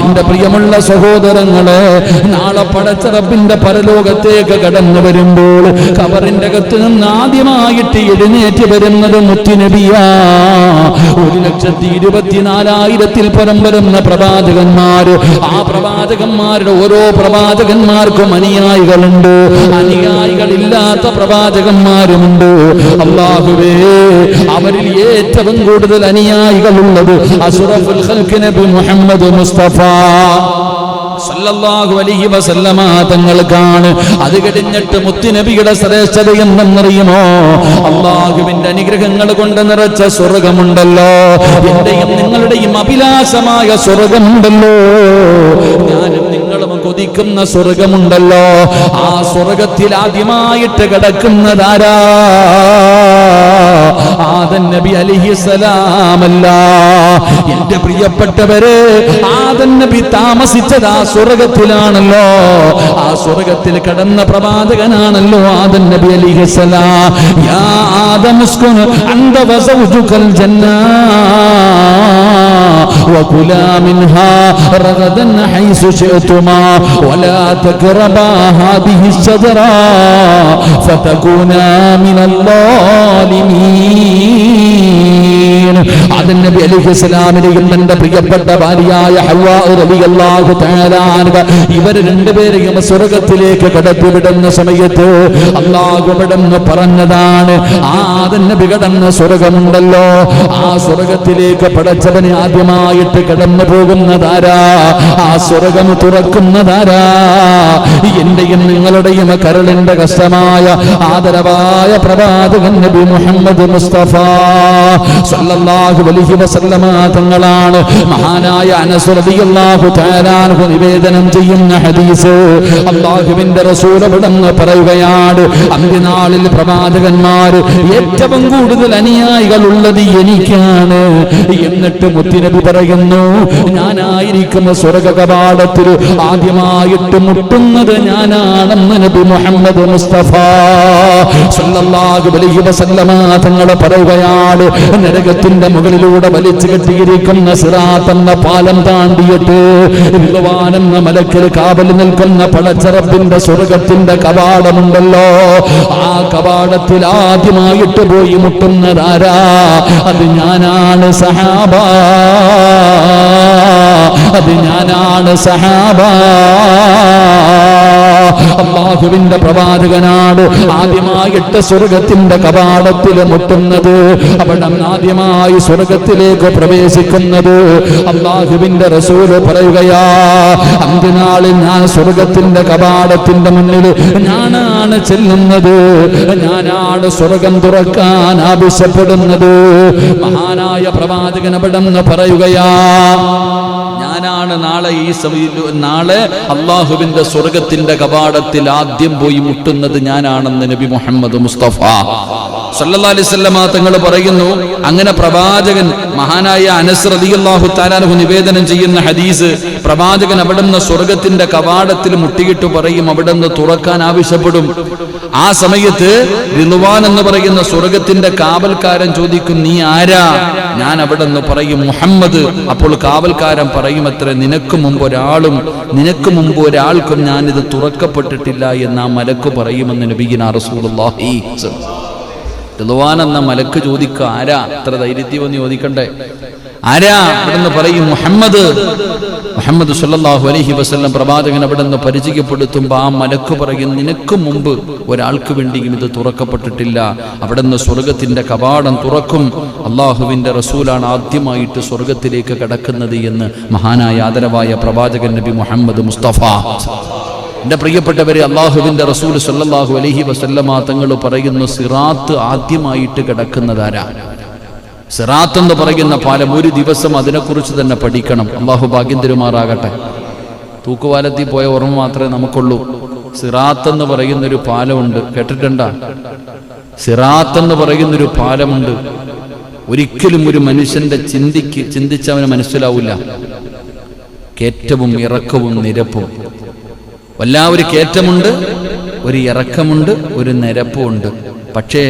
എന്റെ പ്രിയമുള്ള സഹോദരങ്ങളെ, നാളെ പടച്ച റബ്ബിന്റെ പരലോകത്തേക്ക് കടന്നു വരുമ്പോൾ ഖബറിന്റെ അകത്ത് നിന്ന് ആദ്യമായിട്ട് എഴുന്നേറ്റ് വരുന്നത് മുത്തുനബിയാ. 1,24,000 പരം വരുന്ന പ്രവാചകന്മാര്. ആ പ്രവാചകന്മാരുടെ ഓരോ പ്രവാചകന്മാർക്കും അനുയായികളുണ്ട്, അനുയായികളില്ലാത്ത പ്രവാചകന്മാരുമുണ്ട്. അല്ലാഹുവേ, അവരിൽ ഏറ്റവും കൂടുതൽ അനുയായികളുള്ളത് അഷ്റഫുൽ ഖൽഖ് നബി മുഹമ്മദ് മുസ്തഫ സല്ലല്ലാഹു അലൈഹി വസല്ലമ തങ്ങൾക്കാണ്. അത് കഴിഞ്ഞിട്ട് മുത്തുനബിയുടെ ശ്രേഷ്ഠത എന്തെന്നറിയുമോ? അല്ലാഹുവിന്റെ അനുഗ്രഹങ്ങൾ കൊണ്ട് നിറച്ച സ്വർഗമുണ്ടല്ലോ, എന്റെയും നിങ്ങളുടെയും അഭിലാഷമായ സ്വർഗമുണ്ടല്ലോ, ഞാനും നിങ്ങളും കൊതിക്കുന്ന സ്വർഗമുണ്ടല്ലോ. ആ സ്വർഗത്തിൽ ആദ്യമായിട്ട് കിടക്കുന്നതാരാ? ആദം നബി അലൈഹിസ്സലാമല്ല. എന്റെ പ്രിയപ്പെട്ടവരെ, ആദം നബി താമസിച്ചത് ആ സ്വർഗത്തിലാണല്ലോ. ആ സ്വർഗത്തിൽ കടന്ന പ്രവാചകനാണല്ലോ ആദം നബി അലൈഹിസ്സലാം. യാ ആദം ഉസ്കുൻ അൻത വസൗജുകൽ ജന്ന വകുലാ മിൻഹാ റഗദൻ ഹൈസു ശിഅതുമാ വലാ തഖറബാ ഹാദിഹി ശജറ ഫതകൂനാ മിനൽ ളാലിമീൻ. ആദം നബി അലൈഹിസ്സലാമിനെയും തന്റെ പ്രിയപ്പെട്ട ഭാര്യയായ ഹവ്വാ റളിയല്ലാഹു തആല അൻഹ, ഇവർ രണ്ടുപേരെയും സ്വർഗത്തിലേക്ക് കടത്തിവിടുന്ന സമയത്ത് അല്ലാഹു അവിടുന്ന് പറഞ്ഞതാണ്, ആദം നബി കടന്ന സ്വർഗമുണ്ടല്ലോ, ആ സ്വർഗത്തിലേക്ക് പടച്ചവനെ ആദ്യമായിട്ട് കടന്നു പോകുന്നതാരാ? ആ സ്വർഗം തുറക്കുന്നതാരാ? എന്റെയും നിങ്ങളുടെയും കരളിന്റെ കഷ്ടമായ ആദരവായ പ്രവാചകൻ നബി മുഹമ്മദ് മുസ്തഫ സല്ലല്ലാഹു അലൈഹി വസല്ലമ തങ്ങളാണ്. മഹാനായ അനസ് റളിയല്ലാഹു തആല അൻഹു നിവേദനം ചെയ്യുന്ന ഹദീസ്, അല്ലാഹുവിന്റെ റസൂൽ അവിടുന്ന് പറയുകയാണ്, അന്ത്യനാളിൽ പ്രവാചകന്മാർ ഏറ്റവും കൂടുതൽ അനുയായികൾ ഉള്ളത് എനിക്കാണ്. എന്നിട്ട് മുത്തുനബി പറയുന്നു, ഞാനായിരിക്കുന്ന സ്വർഗ കവാടത്തിൽ ആദ്യമായിട്ട് മുട്ടുന്നത് ഞാനാണെന്ന് നബി മുഹമ്മദ് മുസ്തഫ സല്ലല്ലാഹു അലൈഹി വസല്ലമ തങ്ങൾ പറയുകയാണ്, നരകത്തിന്റെ മുകളിലൂടെ വലിച്ചു കെട്ടിയിരിക്കുന്ന സിറാത്ത് എന്ന പാലം താണ്ടിയിട്ട് റിദ്വാൻ എന്ന മലക്കിൽ കാവൽ നിൽക്കുന്ന പടച്ച റബ്ബിന്റെ സ്വർഗത്തിന്റെ കവാടമുണ്ടല്ലോ, ആ കവാടത്തിൽ ആദ്യമായിട്ട് പോയി മുട്ടുന്നതാരാ? അത് ഞാനാണ് സഹാബ, അത് ഞാനാണ് സഹാബ. അല്ലാഹുവിന്റെ പ്രവാചകനാണ് ആദ്യമായിട്ട് സ്വർഗത്തിന്റെ കവാടത്തിൽ മുട്ടുന്നത്. അവിടെ ആദ്യമായി സ്വർഗത്തിലേക്ക് പ്രവേശിക്കുന്നത് അല്ലാഹുവിന്റെ റസൂല് പറയുകയാ, അന്ത്യനാളിൽ ഞാൻ സ്വർഗത്തിന്റെ കവാടത്തിന്റെ മുന്നിൽ ഞാനാണ് ചെല്ലുന്നത്, ഞാനാണ് സ്വർഗം തുറക്കാൻ ആവശ്യപ്പെടുന്നത്. മഹാനായ പ്രവാചകൻ അവിടെ നിന്ന് പറയുകയാ, ഞാനാണ് നാളെ അല്ലാഹുവിന്റെ സ്വർഗത്തിന്റെ കവാടത്തിൽ ആദ്യം പോയി മുട്ടുന്നത് ഞാനാണെന്ന് നബി മുഹമ്മദ് മുസ്തഫ സല്ലല്ലാഹു അലൈഹി വസല്ലം തങ്ങൾ പറയുന്നു. അങ്ങനെ പ്രവാചകൻ മഹാനായ അനസ് റളിയല്ലാഹു തആല അൻഹു നിവേദനം ചെയ്യുന്ന ഹദീസ്, പ്രവാചകൻ അവിടുന്ന് സ്വർഗത്തിന്റെ കവാടത്തിൽ മുട്ടിയിട്ട് പറയും, അവിടുന്ന് തുറക്കാൻ ആവശ്യപ്പെടും. ആ സമയത്ത് റിദ്വാൻ എന്ന് പറയുന്ന സ്വർഗത്തിന്റെ കാവൽക്കാരൻ ചോദിക്കും, നീ ആരാ? ഞാൻ അവിടുന്ന് പറയും, മുഹമ്മദ്. അപ്പോൾ കാവൽക്കാരൻ പറയും, അത്ര നിനക്ക് മുമ്പ് ഒരാൾക്കും ഞാൻ ഇത് തുറക്കപ്പെട്ടിട്ടില്ല എന്ന് ആ മലക്ക് പറയുമെന്ന് നബിയിനാ റസൂലുള്ളാഹി. റിദ്വാൻ എന്ന മലക്ക് ചോദിക്കുക, ആരാ? അത്ര ധൈര്യത്തിൽ വന്ന് ചോദിക്കണ്ടേ, ആരാ? അവിടുന്ന് പറയും, മുഹമ്മദ് സല്ലല്ലാഹു അലൈഹി വസല്ലം. പ്രവാചകൻ അവിടുന്ന് പരിചയപ്പെടുത്തുമ്പോൾ ആ മലക്ക് പറയും, നിനക്ക് മുമ്പ് ഒരാൾക്ക് വേണ്ടിയും ഇത് തുറക്കപ്പെട്ടിട്ടില്ല. അവിടുന്ന് സ്വർഗത്തിന്റെ കവാടം തുറക്കും. അള്ളാഹുവിന്റെ റസൂലാണ് ആദ്യമായിട്ട് സ്വർഗത്തിലേക്ക് കടക്കുന്നത് എന്ന് മഹാനായ ആദരവായ പ്രവാചകൻ നബി മുഹമ്മദ് മുസ്തഫ. എന്റെ പ്രിയപ്പെട്ടവരെ, അള്ളാഹുവിന്റെ റസൂൽ സല്ലല്ലാഹു അലൈഹി വസല്ലമ തങ്ങൾ പറയുന്നു, സിറാത്ത് ആദ്യമായിട്ട് കിടക്കുന്നതാരാ? സിറാത്ത് എന്ന് പറയുന്ന പാലം, ഒരു ദിവസം അതിനെക്കുറിച്ച് തന്നെ പഠിക്കണം. അള്ളാഹു ഭാഗ്യം തരുമാറാകട്ടെ. തൂക്കുപാലത്തിൽ പോയ ഓർമ്മ മാത്രമേ നമുക്കുള്ളൂ. സിറാത്ത് എന്ന് പറയുന്നൊരു പാലമുണ്ട്, കേട്ടിട്ടുണ്ടാ? സിറാത്ത് എന്ന് പറയുന്നൊരു പാലമുണ്ട്. ഒരിക്കലും ഒരു മനുഷ്യന്റെ ചിന്തിച്ചവന് മനസ്സിലാവില്ല. കയറ്റവും ഇറക്കവും നിരപ്പും, ഒരു കയറ്റമുണ്ട്, ഒരു ഇറക്കമുണ്ട്, ഒരു നിരപ്പുമുണ്ട്. പക്ഷേ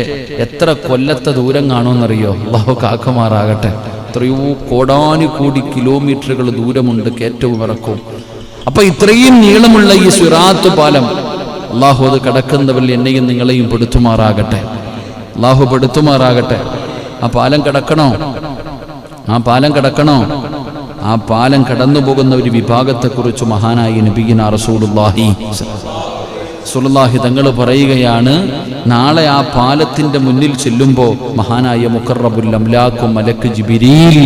എത്ര കൊല്ലത്തെ ദൂരം കാണുമെന്നറിയോ? അല്ലാഹു കാക്കുമാറാകട്ടെ. എത്രയോ കോടാനുകോടി കിലോമീറ്ററുകൾ ദൂരമുണ്ട് കയറ്റവും ഇറക്കവും. അപ്പൊ ഇത്രയും നീളമുള്ള ഈ സിറാത്ത് പാലം അള്ളാഹു അത് കടക്കുന്നവരിൽ എന്നെയും നിങ്ങളെയും പെടുത്തുമാറാകട്ടെ. അള്ളാഹു പെടുത്തുമാറാകട്ടെ. ആ പാലം കടക്കണോ? ആ പാലം കടക്കണോ? ആ പാലം കടന്നു പോകുന്ന ഒരു വിഭാഗത്തെക്കുറിച്ച് മഹാനായ നബിയിന റസൂലുള്ളാഹി സ്വല്ലല്ലാഹി തങ്ങൾ പറയുകയാണ്, നാളെ ആ പാലത്തിന്റെ മുന്നിൽ ചെല്ലുമ്പോൾ മഹാനായ മുഖറബുൽ അംലാഖു മലക്ക് ജിബ്രീൽ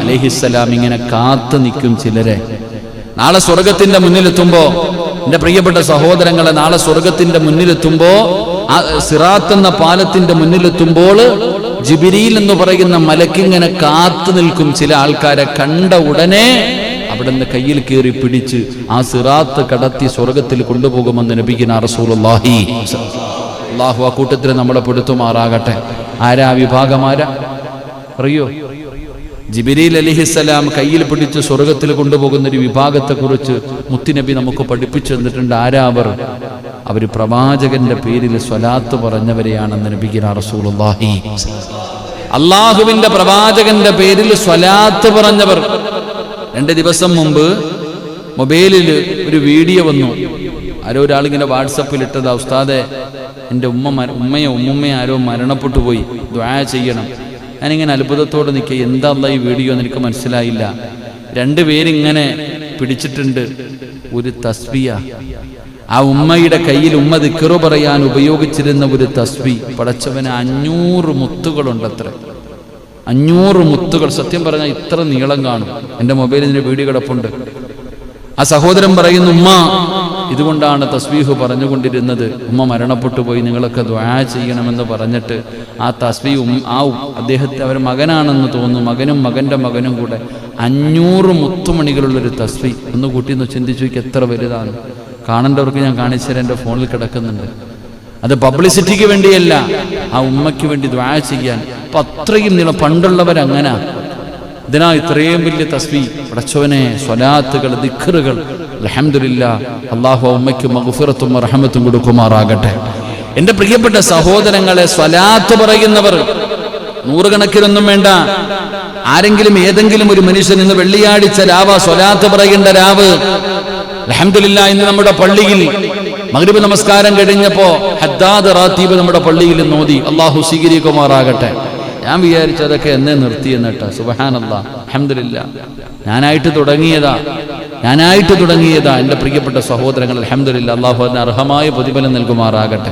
അലൈഹിസ്സലാം ഇങ്ങനെ കാത്തു നിൽക്കും ചിലരെ. നാളെ സ്വർഗത്തിന്റെ മുന്നിലെത്തുമ്പോ, എന്റെ പ്രിയപ്പെട്ട സഹോദരങ്ങളെ, നാളെ സ്വർഗത്തിന്റെ മുന്നിലെത്തുമ്പോ, ആ സിറാത്ത് എന്ന പാലത്തിന്റെ മുന്നിലെത്തുമ്പോൾ ജിബ്രീൽ എന്ന് പറയുന്ന മലക്കിങ്ങനെ കാത്തു നിൽക്കും. ചില ആൾക്കാരെ കണ്ട ഉടനെ അവിടെ നിന്ന് കയ്യിൽ കയറി പിടിച്ച് ആ സിറാത്ത് കടത്തി സ്വർഗത്തിൽ കൊണ്ടുപോകുമെന്ന് നബിയിന റസൂലുള്ളാഹി. അല്ലാഹു ആ കൂട്ടത്തിൽ നമ്മളെ പെടുത്തുമാറാകട്ടെ. ആരാ വിഭാഗമാരാ അറിയോ? ജിബ്രീൽ അലൈഹിസ്സലാം കയ്യിൽ പിടിച്ച് സ്വർഗത്തിൽ കൊണ്ടുപോകുന്ന ഒരു വിഭാഗത്തെക്കുറിച്ച് മുത്തുനബി നമുക്ക് പഠിപ്പിച്ചു തന്നിട്ടുണ്ട്. ആരാ അവർ? അവര് പ്രവാചകന്റെ പേരിൽ സ്വലാത്ത് പറഞ്ഞവരെയാണെന്ന് നബിയിന റസൂലുള്ളാഹി. അള്ളാഹുവിന്റെ പ്രവാചകന്റെ പേരിൽ സ്വലാത്ത് പറഞ്ഞവർ. 2 ദിവസം മുമ്പ് മൊബൈലിൽ ഒരു വീഡിയോ വന്നു. ആരോ ഒരാളിങ്ങനെ വാട്സപ്പിൽ ഇട്ടതാ, ഉസ്താദെ എൻ്റെ ഉമ്മയെ ആരോ മരണപ്പെട്ടു പോയി, ദുആ ചെയ്യണം. ഞാനിങ്ങനെ അത്ഭുതത്തോടെ നിൽക്കുക, എന്താ ഈ വീഡിയോ എന്ന് എനിക്ക് മനസ്സിലായില്ല. 2 പേരിങ്ങനെ പിടിച്ചിട്ടുണ്ട് ഒരു തസ്ബിയ. ആ ഉമ്മയുടെ കയ്യിൽ ഉമ്മ ദിക്റ് പറയാൻ ഉപയോഗിച്ചിരുന്ന ഒരു തസ്ബി. പടച്ചവന് 500 മുത്തുകളുണ്ടത്ര. 500 മുത്തുകൾ. സത്യം പറഞ്ഞാൽ ഇത്ര നീളം കാണും. എൻ്റെ മൊബൈലിൽ ഇതിൻ്റെ വീഡിയോ കിടപ്പുണ്ട്. ആ സഹോദരൻ പറയുന്നു, ഉമ്മ ഇതുകൊണ്ടാണ് തസ്ബീഹ് പറഞ്ഞുകൊണ്ടിരുന്നത്. ഉമ്മ മരണപ്പെട്ടു പോയി, നിങ്ങളൊക്കെ ദുആ ചെയ്യണമെന്ന് പറഞ്ഞിട്ട് ആ തസ്ബീഹ് അദ്ദേഹത്തെ അവർ മകനാണെന്ന് തോന്നുന്നു, മകനും മകൻ്റെ മകനും കൂടെ 500 മുത്തുമണികളുള്ളൊരു തസ്ബീഹ്. ഒന്ന് കൂട്ടിന്ന് ചിന്തിച്ചു എത്ര വലുതാണ്. കാണേണ്ടവർക്ക് ഞാൻ കാണിച്ചുതരാം, എൻ്റെ ഫോണിൽ കിടക്കുന്നുണ്ട്. അത് പബ്ലിസിറ്റിക്ക് വേണ്ടിയല്ല, ആ ഉമ്മയ്ക്ക് വേണ്ടി ദുആ ചെയ്യാൻ. അപ്പൊ അത്രയും നീളം. പണ്ടുള്ളവരങ്ങനെ ഇതിനാ ഇത്രയും വലിയ തസ്ബീഹ്. പടച്ചവനെ, സ്വലാത്തുകൾ, ദിക്റുകൾ. അൽഹംദുലില്ലാഹ്. അല്ലാഹു ഉമ്മയ്ക്ക് മഗ്ഫിറത്തും റഹ്മത്തും കൊടുക്കുമാറാകട്ടെ. എൻ്റെ പ്രിയപ്പെട്ട സഹോദരങ്ങളെ, സ്വലാത്ത് പറയുന്നവർ നൂറുകണക്കിനൊന്നും വേണ്ട. ആരെങ്കിലും ഏതെങ്കിലും ഒരു മനുഷ്യൻ ഇന്ന് വെള്ളിയാഴ്ച രാവാ സ്വലാത്ത് പറയേണ്ട രാവ്. അൽഹംദുലില്ലാഹ്. ഇന്ന് നമ്മുടെ പള്ളിയിൽ മഗ്രിബ് നമസ്കാരം കഴിഞ്ഞപ്പോ ഹദ്ദാദ് റാത്തീബ് നമ്മുടെ പള്ളിയിൽ നോദി. അല്ലാഹു സ്വീകരിക്കുമാറാകട്ടെ. ഞാൻ വിചാരിച്ചതൊക്കെ എന്നെ നിർത്തിയെന്നിട്ട്. സുബ്ഹാനല്ലാഹ്, അൽഹംദുലില്ലാഹ്. ഞാനായിട്ട് തുടങ്ങിയതാ എൻ്റെ പ്രിയപ്പെട്ട സഹോദരങ്ങൾ. അൽഹംദുലില്ലാഹ്. അല്ലാഹു അതിന് അർഹമായ പ്രതിഫലം നൽകുമാറാകട്ടെ.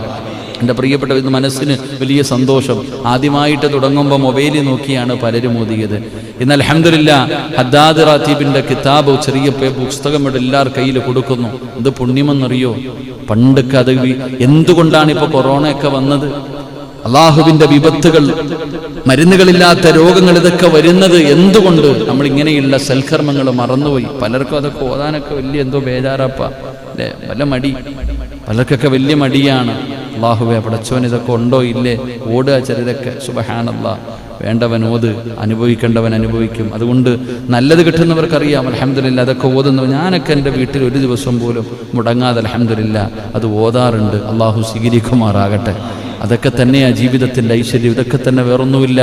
എൻ്റെ പ്രിയപ്പെട്ട ഇന്ന് മനസ്സിന് വലിയ സന്തോഷം. ആദ്യമായിട്ട് തുടങ്ങുമ്പോൾ മൊബൈലിൽ നോക്കിയാണ് പലരും ഓതിയത്. ഇന്ന് അൽഹംദുലില്ലാഹ് ഹദ്ദാദ് റാത്തീബിൻ്റെ കിതാബ്, ചെറിയ പുസ്തകം ഇവിടെ എല്ലാവരുടെ കയ്യിൽ കൊടുക്കുന്നു. ഇത് പുണ്യമെന്നറിയോ? പണ്ടൊക്കെ അത് എന്തുകൊണ്ടാണ് ഇപ്പോൾ കൊറോണയൊക്കെ വന്നത്? അള്ളാഹുവിന്റെ വിപത്തുകൾ, മരുന്നുകളില്ലാത്ത രോഗങ്ങൾ, ഇതൊക്കെ വരുന്നത് എന്തുകൊണ്ട്? നമ്മൾ ഇങ്ങനെയുള്ള സൽക്കർമ്മങ്ങൾ മറന്നുപോയി. പലർക്കും അതൊക്കെ ഓതാനൊക്കെ വലിയ എന്തോ ബേജാറപ്പ അല്ലേ, വല്ല മടി. പലർക്കൊക്കെ വലിയ മടിയാണ്. അള്ളാഹുവേ പടച്ചോൻ ഇതൊക്കെ ഉണ്ടോ ഇല്ലേ, ഓടുക ചിലരൊക്കെ. സുബ്ഹാനല്ലാഹ്. വേണ്ടവൻ ഓത്, അനുഭവിക്കേണ്ടവൻ അനുഭവിക്കും. അതുകൊണ്ട് നല്ലത് കിട്ടുന്നവർക്കറിയാം. അൽഹംദുലില്ലാഹ്. അതൊക്കെ ഓതുന്നവർ, ഞാനൊക്കെ എൻ്റെ വീട്ടിൽ ഒരു ദിവസം പോലും മുടങ്ങാതെ അൽഹംദുലില്ലാഹ് അത് ഓതാറുണ്ട്. അള്ളാഹു സ്വീകരിക്കുമാറാകട്ടെ. അതൊക്കെ തന്നെയാണ് ജീവിതത്തിൻ്റെ ഐശ്വര്യം. ഇതൊക്കെ തന്നെ, വേറൊന്നുമില്ല.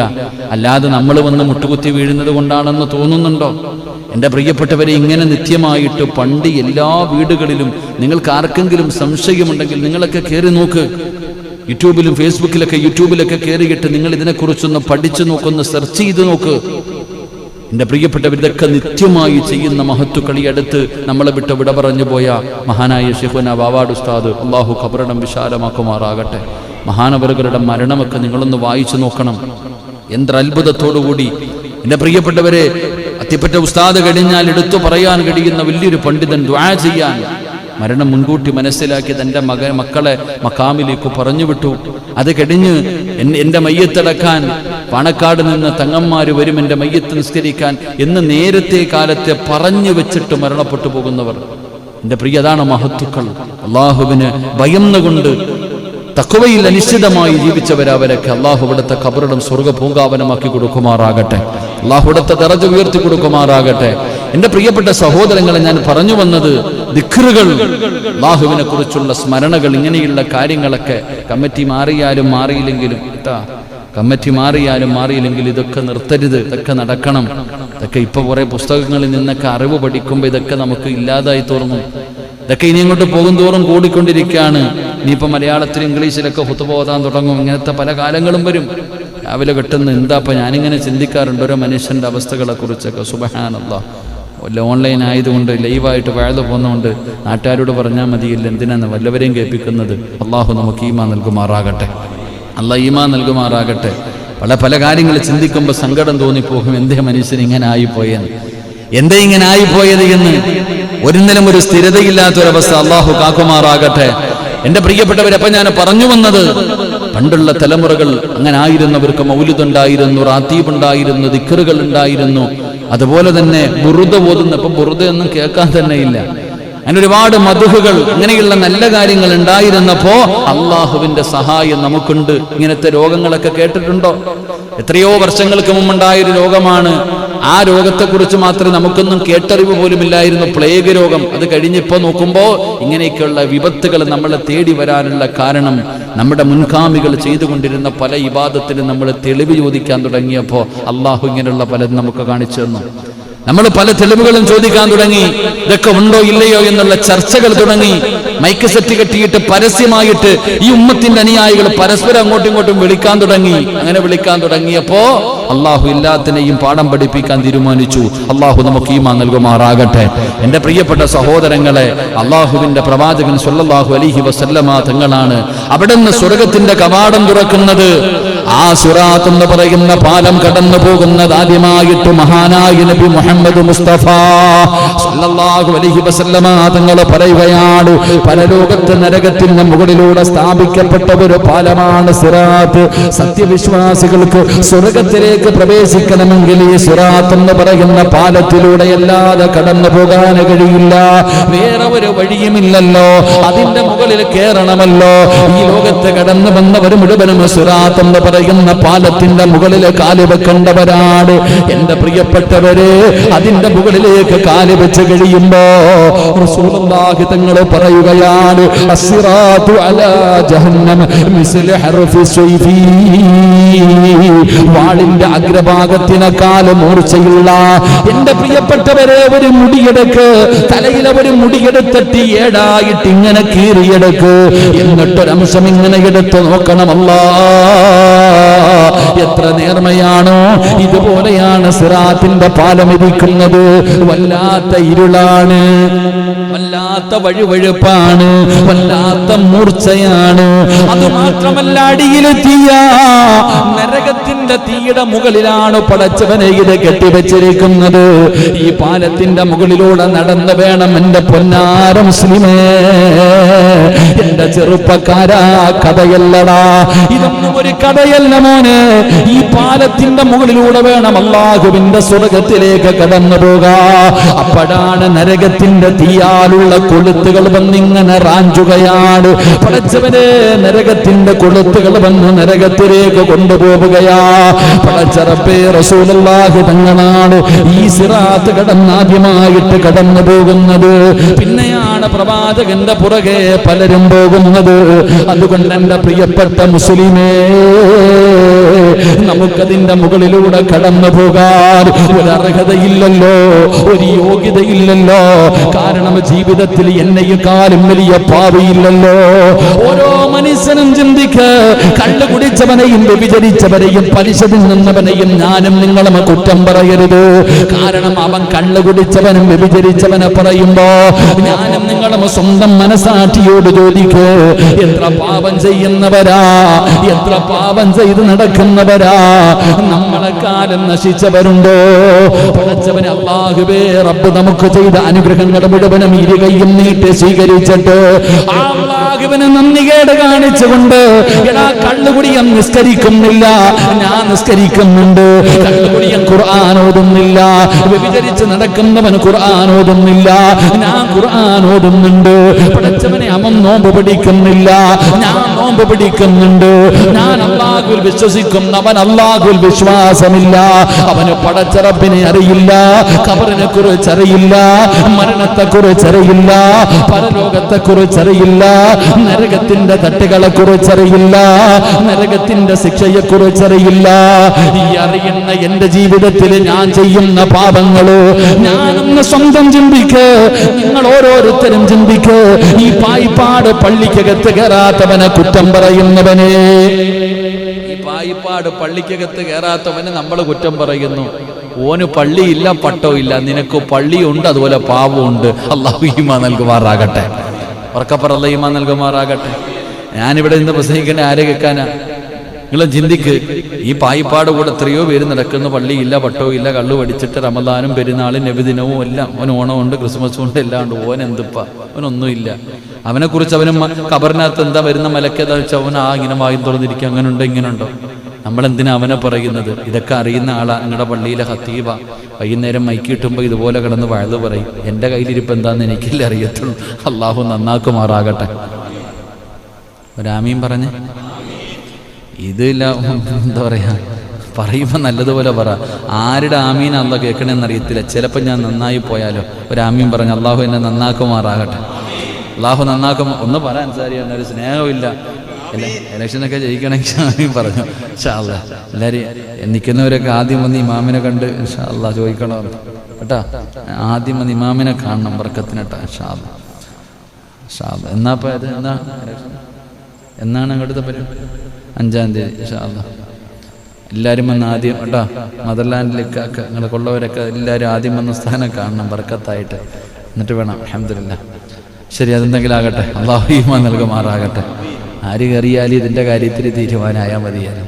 അല്ലാതെ നമ്മൾ വന്ന് മുട്ടുകുത്തി വീഴുന്നത് കൊണ്ടാണെന്ന് തോന്നുന്നുണ്ടോ? എൻ്റെ പ്രിയപ്പെട്ടവരെ, ഇങ്ങനെ നിത്യമായിട്ട് പണ്ട് എല്ലാ വീടുകളിലും, നിങ്ങൾക്ക് ആർക്കെങ്കിലും സംശയമുണ്ടെങ്കിൽ നിങ്ങളൊക്കെ കയറി നോക്ക്. യൂട്യൂബിലൊക്കെ കയറിയിട്ട് നിങ്ങൾ ഇതിനെക്കുറിച്ചൊന്ന് പഠിച്ചു നോക്കൊന്ന് സെർച്ച് ചെയ്ത് നോക്ക്. എൻ്റെ പ്രിയപ്പെട്ടവർ, ഇതൊക്കെ നിത്യമായി ചെയ്യുന്ന മഹത്തുക്കൾ. ഈ അടുത്ത് നമ്മളെ വിട്ട് വിട പറഞ്ഞു പോയ മഹാനായ ശൈഖുനാ വാവാട് ഉസ്താദ്, അല്ലാഹു ഖബറിടം വിശാലമാക്കുമാറാകട്ടെ. മഹാനവറുകളുടെ മരണമൊക്കെ നിങ്ങളൊന്ന് വായിച്ചു നോക്കണം. എന്ത്ര അത്ഭുതത്തോടുകൂടി. എൻ്റെ പ്രിയപ്പെട്ടവരെ, അത്തിപ്പറ്റ ഉസ്താദ് കഴിഞ്ഞാൽ എടുത്തു പറയാൻ കഴിയുന്ന വലിയൊരു പണ്ഡിതൻ, ദുആ ചെയ്യാൻ. മരണം മുൻകൂട്ടി മനസ്സിലാക്കി തൻ്റെ മക്കളെ മക്കാമിലേക്ക് പറഞ്ഞു വിട്ടു. അത് കഴിഞ്ഞ് എൻ്റെ മയ്യത്തടക്കാൻ പാണക്കാട് നിന്ന് തങ്ങന്മാര് വരും എൻ്റെ മയ്യത്ത് നിസ്കരിക്കാൻ എന്ന് നേരത്തെ കാലത്തെ പറഞ്ഞു വെച്ചിട്ട് മരണപ്പെട്ടു പോകുന്നവർ. എൻ്റെ അതാണ് മഹത്തുക്കൾ. അള്ളാഹുവിന് ഭയന്നുകൊണ്ട് തഖ്വയിൽ അനിശ്ചിതമായി ജീവിച്ചവരവരൊക്കെ അള്ളാഹു ഇവിടുത്തെ ഖബറിടം സ്വർഗ്ഗ പൂങ്കാവനമാക്കി കൊടുക്കുമാറാകട്ടെ. അള്ളാഹു ഇവിടുത്തെ ദറജ ഉയർത്തി കൊടുക്കുമാറാകട്ടെ. എൻ്റെ പ്രിയപ്പെട്ട സഹോദരങ്ങളെ, ഞാൻ പറഞ്ഞു വന്നത് ദിക്റുകൾ, അള്ളാഹുവിനെ കുറിച്ചുള്ള സ്മരണകൾ, ഇങ്ങനെയുള്ള കാര്യങ്ങളൊക്കെ കമ്മിറ്റി മാറിയാലും മാറിയില്ലെങ്കിലും കമ്മിറ്റി മാറിയാലും മാറിയില്ലെങ്കിൽ ഇതൊക്കെ നിർത്തരുത്, ഇതൊക്കെ നടക്കണം. ഇതൊക്കെ ഇപ്പൊ കുറെ പുസ്തകങ്ങളിൽ നിന്നൊക്കെ അറിവ് പഠിക്കുമ്പോൾ ഇതൊക്കെ നമുക്ക് ഇല്ലാതായി തോന്നും. ഇതൊക്കെ ഇനി അങ്ങോട്ട് പോകും തോറും കൂടിക്കൊണ്ടിരിക്കുകയാണ്. ഇനിയിപ്പോൾ മലയാളത്തിലും ഇംഗ്ലീഷിലൊക്കെ ഹുതുബ ഓതാൻ തുടങ്ങും. ഇങ്ങനത്തെ പല കാലങ്ങളും വരും. രാവിലെ കിട്ടുന്ന എന്താപ്പം ഞാനിങ്ങനെ ചിന്തിക്കാറുണ്ട് ഓരോ മനുഷ്യൻ്റെ അവസ്ഥകളെ കുറിച്ചൊക്കെ. സുബ്ഹാനല്ലാഹ്. വല്ല ഓൺലൈൻ ആയതുകൊണ്ട് ലൈവായിട്ട് വഴുതു പോകുന്നതുകൊണ്ട് നാട്ടുകാരോട് പറഞ്ഞാൽ മതിയില്ല, എന്തിനാണ് വല്ലവരെയും കേൾപ്പിക്കുന്നത്. അള്ളാഹു നമുക്ക് ഈമാൻ നൽകുമാറാകട്ടെ. അള്ളാഹ് ഈമാൻ നൽകുമാറാകട്ടെ. പല കാര്യങ്ങൾ ചിന്തിക്കുമ്പോൾ സങ്കടം തോന്നിപ്പോകും. എന്തേ മനുഷ്യൻ ഇങ്ങനെ ആയിപ്പോയെന്ന്, എന്തേ ഇങ്ങനെ ആയിപ്പോയത് എന്ന്. ഒരിക്കലും ഒരു സ്ഥിരതയില്ലാത്തൊരവസ്ഥ അള്ളാഹു കാക്കുമാറാകട്ടെ. എന്റെ പ്രിയപ്പെട്ടവരപ്പം ഞാൻ പറഞ്ഞു വന്നത്, പണ്ടുള്ള തലമുറകൾ അങ്ങനെ ആയിരുന്നവർക്ക് മൗലിദുണ്ടായിരുന്നു, റാത്തീബ് ഉണ്ടായിരുന്നു, ദിക്റുകൾ ഉണ്ടായിരുന്നു. അതുപോലെ തന്നെ ബുറുദ ഓതുന്ന, ഇപ്പം ബുറുദയൊന്നും കേൾക്കാൻ തന്നെ ഇല്ല. അങ്ങനെ ഒരുപാട് മദ്ഹുകൾ, അങ്ങനെയുള്ള നല്ല കാര്യങ്ങൾ ഉണ്ടായിരുന്നപ്പോ അള്ളാഹുവിന്റെ സഹായം നമുക്കുണ്ട്. ഇങ്ങനത്തെ രോഗങ്ങളൊക്കെ കേട്ടിട്ടുണ്ടോ? എത്രയോ വർഷങ്ങൾക്ക് മുമ്പുണ്ടായൊരു രോഗമാണ്. ആ രോഗത്തെക്കുറിച്ച് മാത്രമേ നമുക്കൊന്നും കേട്ടറിവ് പോലും ഇല്ലായിരുന്നു, പ്ലേഗ് രോഗം. അത് കഴിഞ്ഞിപ്പോ നോക്കുമ്പോൾ ഇങ്ങനെയൊക്കെയുള്ള വിപത്തുകൾ നമ്മളെ തേടി വരാനുള്ള കാരണം നമ്മുടെ മുൻഗാമികൾ ചെയ്തുകൊണ്ടിരുന്ന പല ഇബാദത്തിനും നമ്മൾ തെളിവ് ചോദിക്കാൻ തുടങ്ങിയപ്പോൾ അള്ളാഹു ഇങ്ങനെയുള്ള പലതും നമുക്ക് കാണിച്ചു തന്നു. നമ്മൾ പല തെളിവുകളും ചോദിക്കാൻ തുടങ്ങി. ഇതൊക്കെ ഉണ്ടോ ഇല്ലയോ എന്നുള്ള ചർച്ചകൾ തുടങ്ങി. മൈക്ക് സെറ്റ് കെട്ടിയിട്ട് പരസ്യമായിട്ട് ഈ ഉമ്മത്തിന്റെ അനുയായികൾ പരസ്പരം അങ്ങോട്ടും ഇങ്ങോട്ടും വിളിക്കാൻ തുടങ്ങി. അങ്ങനെ വിളിക്കാൻ തുടങ്ങിയപ്പോ അള്ളാഹു എല്ലാത്തിനെയും പാഠം പഠിപ്പിക്കാൻ തീരുമാനിച്ചു. അള്ളാഹു നമുക്ക് ഈമാൻ നൽകുമാറാകട്ടെ. എന്റെ പ്രിയപ്പെട്ട സഹോദരങ്ങളെ, അള്ളാഹുവിന്റെ പ്രവാചകൻ സ്വല്ലല്ലാഹു അലൈഹി വസല്ലമ തങ്ങളാണ് അവിടുന്ന് സ്വർഗത്തിന്റെ കവാടം തുറക്കുന്നത്. ആ സിറാത്ത് എന്ന് പറയുന്ന പാലം കടന്നു പോകുന്നത് ആദ്യമായിട്ട് മഹാനായ നബി മുഹമ്മദ് മുസ്തഫ സ്വല്ലല്ലാഹു അലൈഹി വസല്ലമ തങ്ങൾ പറയുകയാണ്, പരലോകത്തെ നരകത്തിന്റെ മുകളിലൂടെ സ്ഥാപിക്കപ്പെട്ട ഒരു പാലമാണ് സിറാത്ത്. സത്യവിശ്വാസികൾക്ക് സ്വർഗത്തിലേക്ക് പ്രവേശിക്കണമെങ്കിൽ ഈ സിറാത്ത് എന്ന് പറയുന്ന പാലത്തിലൂടെ അല്ലാതെ കടന്നു പോകാൻ കഴിയില്ല. വേറെ ഒരു വഴിയുമില്ലല്ലോ. അതിന്റെ മുകളിൽ കയറണമല്ലോ. ഈ ലോകത്ത് കടന്നു വന്നവർ മുഴുവനും സിറാത്ത് എന്ന് പറയുന്ന പാലത്തിന്റെ മുകളിൽ കാല് വെക്കേണ്ടവരാണ്. എന്റെ പ്രിയപ്പെട്ടവരെ, അതിന്റെ മുകളിലേക്ക് കാല് വെച്ച് കഴിയുമ്പോ റസൂലുള്ളാഹി തങ്ങൾ പറയുകയാണ്, അസ്സിറാത്തു അലാ ജഹന്നം മിസ്ല ഹർഫി സൈഫി. വാളിന്റെ അഗ്രഭാഗത്തിനേക്കാൾ മൂർച്ചയുള്ള എന്റെ പ്രിയപ്പെട്ടവരെ ഒരു മുടിയെടുക്ക്, തലയിലെ ഒരു മുടിയെടുത്തിട്ട് ഏടായിട്ട് ഇങ്ങനെ കീറിയെടുക്ക്. എന്നിട്ടൊരംശം ഇങ്ങനെ എടുത്ത് നോക്കണമല്ലോ. എത്ര നേർമയാണോ ഇതുപോലെയാണ് സിറാത്തിന്റെ പാലം ഇരിക്കുന്നത്. വല്ലാത്ത ഇരുളാണ്, വല്ലാത്ത വഴുവഴുപ്പാണ്, വല്ലാത്ത മൂർച്ചയാണ്. അതുമാത്രമല്ല, അടിയിലെ തീയ, നരകത്തിന്റെ തീയുടെ മുകളിലാണ് പടച്ചവനെ ഇത് കെട്ടിവെച്ചിരിക്കുന്നത്. ഈ പാലത്തിന്റെ മുകളിലൂടെ നടന്നു വേണം എന്റെ പൊന്നാര മുസ്ലിമേ, എന്റെ ചെറുപ്പക്കാരാ, കഥയല്ലടാ, ഇതൊന്നും ഒരു കഥയല്ല മോനെ. ഈ പാലത്തിന്റെ മുകളിലൂടെ വേണം അല്ലാഹുവിന്റെ സ്വർഗത്തിലേക്ക് കടന്നു പോകാ. അപ്പോഴാണ് നരകത്തിന്റെ തീയാലുള്ള കൊളുത്തുകൾ വന്നിങ്ങനെ റാഞ്ചുകയാണ്. പടച്ചവനെ, നരകത്തിന്റെ കൊളുത്തുകൾ വന്ന് നരകത്തിലേക്ക് കൊണ്ടുപോവുകയാ. പടച്ചറപ്പേ, റസൂലുള്ളാഹി തങ്ങളാണ് ഈ സിറാത്ത് കടന്നാദ്യമായിട്ട് കടന്നു പോകുന്നത്. പിന്നെയാണ് പ്രവാചകന്റെ പുറകെ പലരും പോകുന്നത്. അതുകൊണ്ട് എന്റെ പ്രിയപ്പെട്ട മുസ്ലിമേ, നമുക്കതിന്റെ മുകളിലൂടെ കടന്നു പോകാൻ ഒരർഹതയില്ലല്ലോ, ഒരു യോഗ്യതയില്ലല്ലോ. കാരണം ജീവിതത്തിൽ എന്നെക്കാളും വലിയ പാപിയില്ലല്ലോ. ഓരോ മനുഷ്യനും ചിന്തിക്ക്, കള്ളു കുടിച്ചവനെയും വ്യഭിചരിച്ചവരെയും പലിശ തിന്നുന്നവനെയും ഞാനും നിങ്ങളും കുറ്റം പറയരുത്. കാരണം അവൻ കള്ളു കുടിച്ചവനും വ്യഭിചരിച്ചവനെ പറയുമ്പോ ഞാനും നിങ്ങളും സ്വന്തം മനസാക്ഷിയോട് ചോദിക്ക്, എത്ര പാപം ചെയ്യുന്നവരാ, എത്ര പാപം ചെയ്ത് നടക്കുന്നവരാ. നമ്മളെക്കാലം നശിച്ചവരുണ്ടോ? പടച്ചവനെ അല്ലാഹുവേ, റബ്ബ് നമുക്ക് ചെയ്ത അനുഗ്രഹങ്ങൾ മുഴുവനും ഇരുകയും നീട്ടി സ്വീകരിച്ചിട്ട് അല്ലാഹുവിനെ നന്ദികേട് കാണിച്ചുകൊണ്ട്, എടാ കള്ളുകുടിയൻ നിസ്കരിക്കുന്നില്ല, ഞാൻ നിസ്കരിക്കുന്നുണ്ട്. കള്ളുകുടിയൻ ഖുർആൻ ഓതുന്നില്ല. വ്യഭിചരിച്ച് നടക്കുന്നവൻ ഖുർആൻ ഓതുന്നില്ല, ഞാൻ ഖുർആൻ ഓതുന്നുണ്ട്. പടച്ചവനെ, അവൻ നോമ്പ് പിടിക്കുന്നില്ല, ഞാൻ നോമ്പ് പിടിക്കുന്നുണ്ട്. ഞാൻ അല്ലാഹുവിൽ വിശ്വസിക്കുന്നു, നിൽക്കുന്നവൻ അല്ലാഹുവിൽ വിശ്വാസമില്ല, അവന് പടച്ച റബ്ബിനെ അറിയില്ല, ഖബറിനെ കുറിച്ച് അറിയില്ല, മരണത്തെ കുറിച്ച് അറിയില്ല, പരലോകത്തെ കുറിച്ച് അറിയില്ല, നരകത്തിന്റെ തട്ടുകളെ കുറിച്ച് അറിയില്ല, നരകത്തിന്റെ ശിക്ഷയെ കുറിച്ച് അറിയില്ല. ഈ അറിയുന്ന എന്റെ ജീവിതത്തിൽ ഞാൻ ചെയ്യുന്ന പാപങ്ങള് ഞാനൊന്ന് സ്വന്തം ചിന്തിക്ക്, നിങ്ങൾ ഓരോരുത്തരും ചിന്തിക്ക്. ഈ പായിപ്പാട് പള്ളിക്കകത്ത് കയറാത്തവനെ കുറ്റം പറയുന്നവനെ, ഈ പായിപ്പാട് പള്ളിക്കകത്ത് കയറാത്തവനെ നമ്മൾ കുറ്റം പറയുന്നു. ഓന് പള്ളിയില്ല, പട്ടമില്ല, നിനക്ക് പള്ളിയുണ്ട്, അതുപോലെ പാവമുണ്ട്. അല്ലാഹു ഈമാൻ നൽകുമാറാകട്ടെ. ഉറക്കപ്പറ അല്ലാഹു ഈമാൻ നൽകുമാറാകട്ടെ. ഞാനിവിടെ നിന്ന് പ്രസംഗിക്കേണ്ട ആരെ കേൾക്കാനാ? നിങ്ങൾ ചിന്തിക്ക്. ഈ പായിപ്പാട് കൂടെ എത്രയോ പേര് നടക്കുന്ന, പള്ളിയില്ല, പട്ടവും ഇല്ല, കള്ളു പഠിച്ചിട്ട് റമദാനും പെരുന്നാളും നബിദിനവും എല്ലാം, അവന് ഓണമുണ്ട്, ക്രിസ്മസും ഉണ്ട്, എല്ലാം ഉണ്ട്. ഓൻ എന്തിപ്പാ? അവനൊന്നുമില്ല. അവനെ കുറിച്ച് അവനും ഖബറിനകത്ത് എന്താ വരുന്ന മലക്കേതാ വെച്ചാൽ അവൻ ഇങ്ങനെ വായും തുറന്നിരിക്കുക, അങ്ങനെ ഉണ്ടോ ഇങ്ങനെ ഉണ്ടോ? നമ്മളെന്തിനാ അവനെ പറയുന്നത്? ഇതൊക്കെ അറിയുന്ന ആളാ. നിങ്ങളുടെ പള്ളിയിലെ ഖത്തീബ വൈകുന്നേരം മൈക്ക് കിട്ടുമ്പോൾ ഇതുപോലെ കിടന്ന് വഴുത് പറയും. എൻ്റെ കയ്യിലിരിപ്പ് എന്താണെന്ന് എനിക്കല്ലേ അറിയത്തുള്ളൂ. അള്ളാഹു നന്നാക്കുമാറാകട്ടെ. ഒരാമീൻ പറഞ്ഞേ. ഇതില്ല, എന്താ പറയാ, പറയുമ്പോൾ നല്ലതുപോലെ പറ. ആരുടെ ആമീൻ അല്ല കേൾക്കണമെന്ന് അറിയത്തില്ല. ചിലപ്പോൾ ഞാൻ നന്നായി പോയാലോ. ഒരാമീൻ പറഞ്ഞു. അള്ളാഹു എന്നെ നന്നാക്കുമാറാകട്ടെ. അള്ളാഹു നന്നാക്കും. ഒന്ന് പറയാൻ സാരി, എന്നൊരു സ്നേഹമില്ല. ഇലക്ഷനൊക്കെ ജയിക്കണമെങ്കിൽ ആമീൻ പറഞ്ഞു. ഇൻഷാ അല്ലാഹ് എല്ലാവരും നിൽക്കുന്നവരൊക്കെ ആദ്യം വന്ന് ഇമാമിനെ കണ്ട് ഇൻഷാ അല്ലാഹ് ചോദിക്കണോ കേട്ടാ. ആദ്യം വന്ന് ഇമാമിനെ കാണണം ബർക്കത്തിനട്ടാ. ഇൻഷാ അല്ലാഹ്. ഇൻഷാ അല്ലാഹ്. എന്നാ ഇപ്പം ഇത് എന്നാണ് അങ്ങോട്ടത്തെ പരിപാടി? 5-ാം തീയതി ഇൻഷാ അല്ലാഹ്. എല്ലാവരും വന്ന് ആദ്യം കേട്ടോ. മദർലാൻഡിലേക്കൊക്കെ നിങ്ങളെ കൊള്ളവരൊക്കെ എല്ലാവരും ആദ്യം വന്ന സ്ഥാനം കാണണം ബർക്കത്തായിട്ട്. എന്നിട്ട് വേണം. അൽഹംദുലില്ലാഹ്. ശരി, അതെന്തെങ്കിലും ആകട്ടെ. അല്ലാഹു ഈമാൻ നൽകുമാറാകട്ടെ. ആര് കയറിയാലും ഇതിൻ്റെ കാര്യത്തിൽ തീരുമാനമായാൽ മതിയാലും.